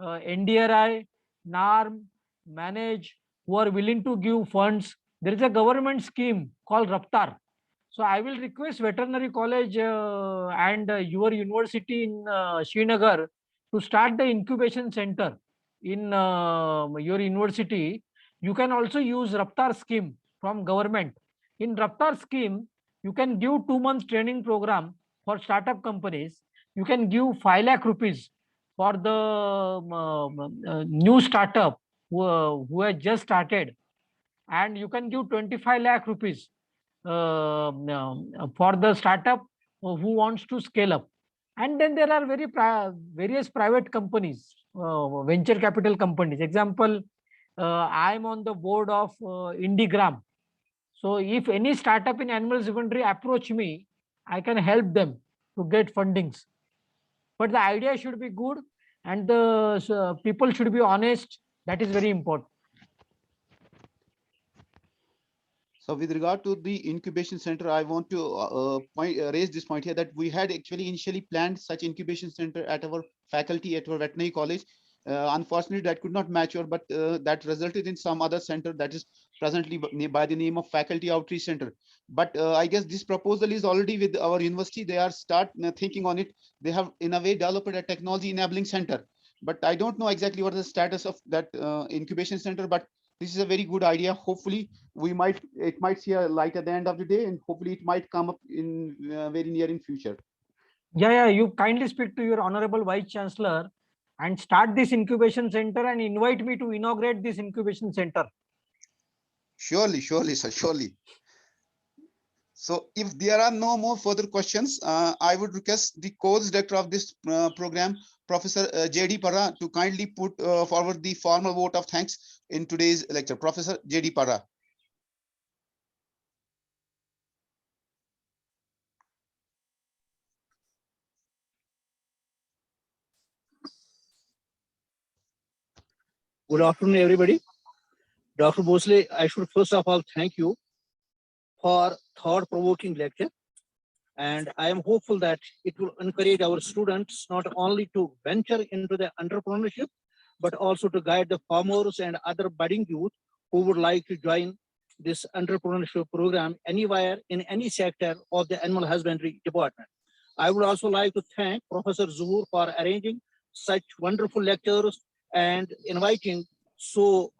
NDRI, NARM, Manage, who are willing to give funds. There is a government scheme called Raptor. So I will request veterinary college and your university in Srinagar to start the incubation center in your university. You can also use Raptor scheme from government. In Raptor scheme, you can give 2 months training program for startup companies. You can give 5 lakh rupees for the new startup who has just started, and you can give 25 lakh rupees for the startup who wants to scale up. And then there are various private companies, venture capital companies. Example, I am on the board of Indigram. So if any startup in animal husbandry approach me, I can help them to get fundings. But the idea should be good, and the people should be honest. That is very important. So with regard to the incubation center, I want to raise this point here that we had actually initially planned such incubation center at our faculty at our veterinary college. Unfortunately, that could not mature, but that resulted in some other center that is presently by the name of Faculty Outreach Center. But I guess this proposal is already with our university. They are thinking on it. They have in a way developed a technology enabling center. But I don't know exactly what is the status of that incubation center, but this is a very good idea. Hopefully it might see a light at the end of the day, and hopefully it might come up in very near in future. Yeah, you kindly speak to your honorable vice chancellor and start this incubation center and invite me to inaugurate this incubation center. Surely, sir, surely. So if there are no more further questions, I would request the course director of this program, Professor J.D. Parra, to kindly put forward the formal vote of thanks in today's lecture. Professor J.D. Parra. Good afternoon, everybody. Dr. Bosley, I should first of all thank you for thought-provoking lecture. And I am hopeful that it will encourage our students not only to venture into the entrepreneurship, but also to guide the farmers and other budding youth who would like to join this entrepreneurship program anywhere in any sector of the animal husbandry department. I would also like to thank Professor Zuhur for arranging such wonderful lectures and inviting so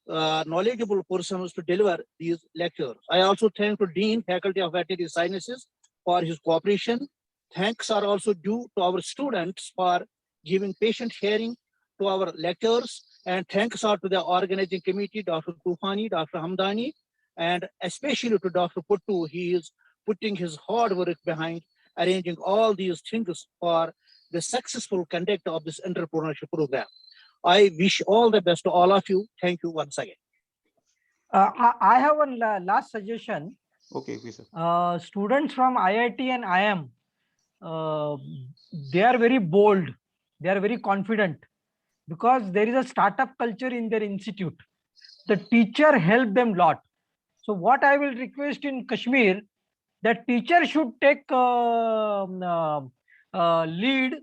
knowledgeable persons to deliver these lectures. I also thank the Dean, Faculty of Veterinary Sciences for his cooperation. Thanks are also due to our students for giving patient hearing to our lectures, and thanks are to the organizing committee, Dr. Tufani, Dr. Hamdani, and especially to Dr. Puttu. He is putting his hard work behind arranging all these things for the successful conduct of this entrepreneurship program. I wish all the best to all of you. Thank you once again. I have one last suggestion. Okay, sir. Students from IIT and IIM, they are very bold. They are very confident because there is a startup culture in their institute. The teacher helped them a lot. So what I will request in Kashmir, that teacher should take lead.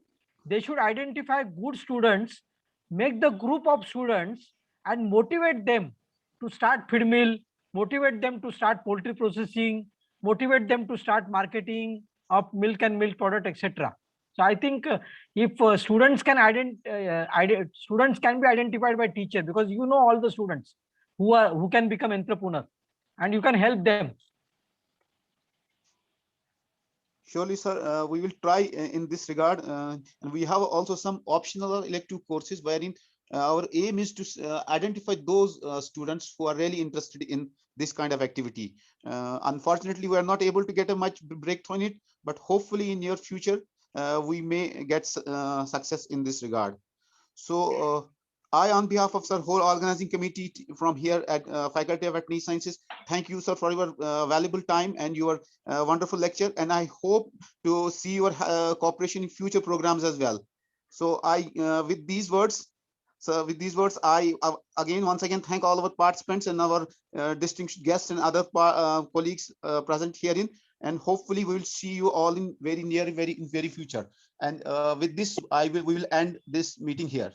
They should identify good students, make the group of students and motivate them to start feed mill, motivate them to start poultry processing, motivate them to start marketing of milk and milk product, etc. So I think if students can students can be identified by teacher, because you know all the students who can become entrepreneur, and you can help them. Surely, sir, we will try in this regard. And we have also some optional elective courses wherein our aim is to identify those students who are really interested in this kind of activity. Unfortunately, we are not able to get a much breakthrough in it, but hopefully in near future, we may get success in this regard. So I, on behalf of the whole organizing committee from here at Faculty of Veterinary Sciences, thank you, sir, for your valuable time and your wonderful lecture. And I hope to see your cooperation in future programs as well. So with these words, I once again thank all our participants and our distinguished guests and other colleagues present herein. And hopefully we will see you all in very future. And with this, we will end this meeting here.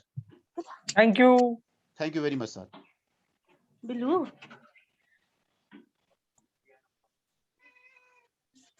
Thank you. Thank you very much, sir. Bilu.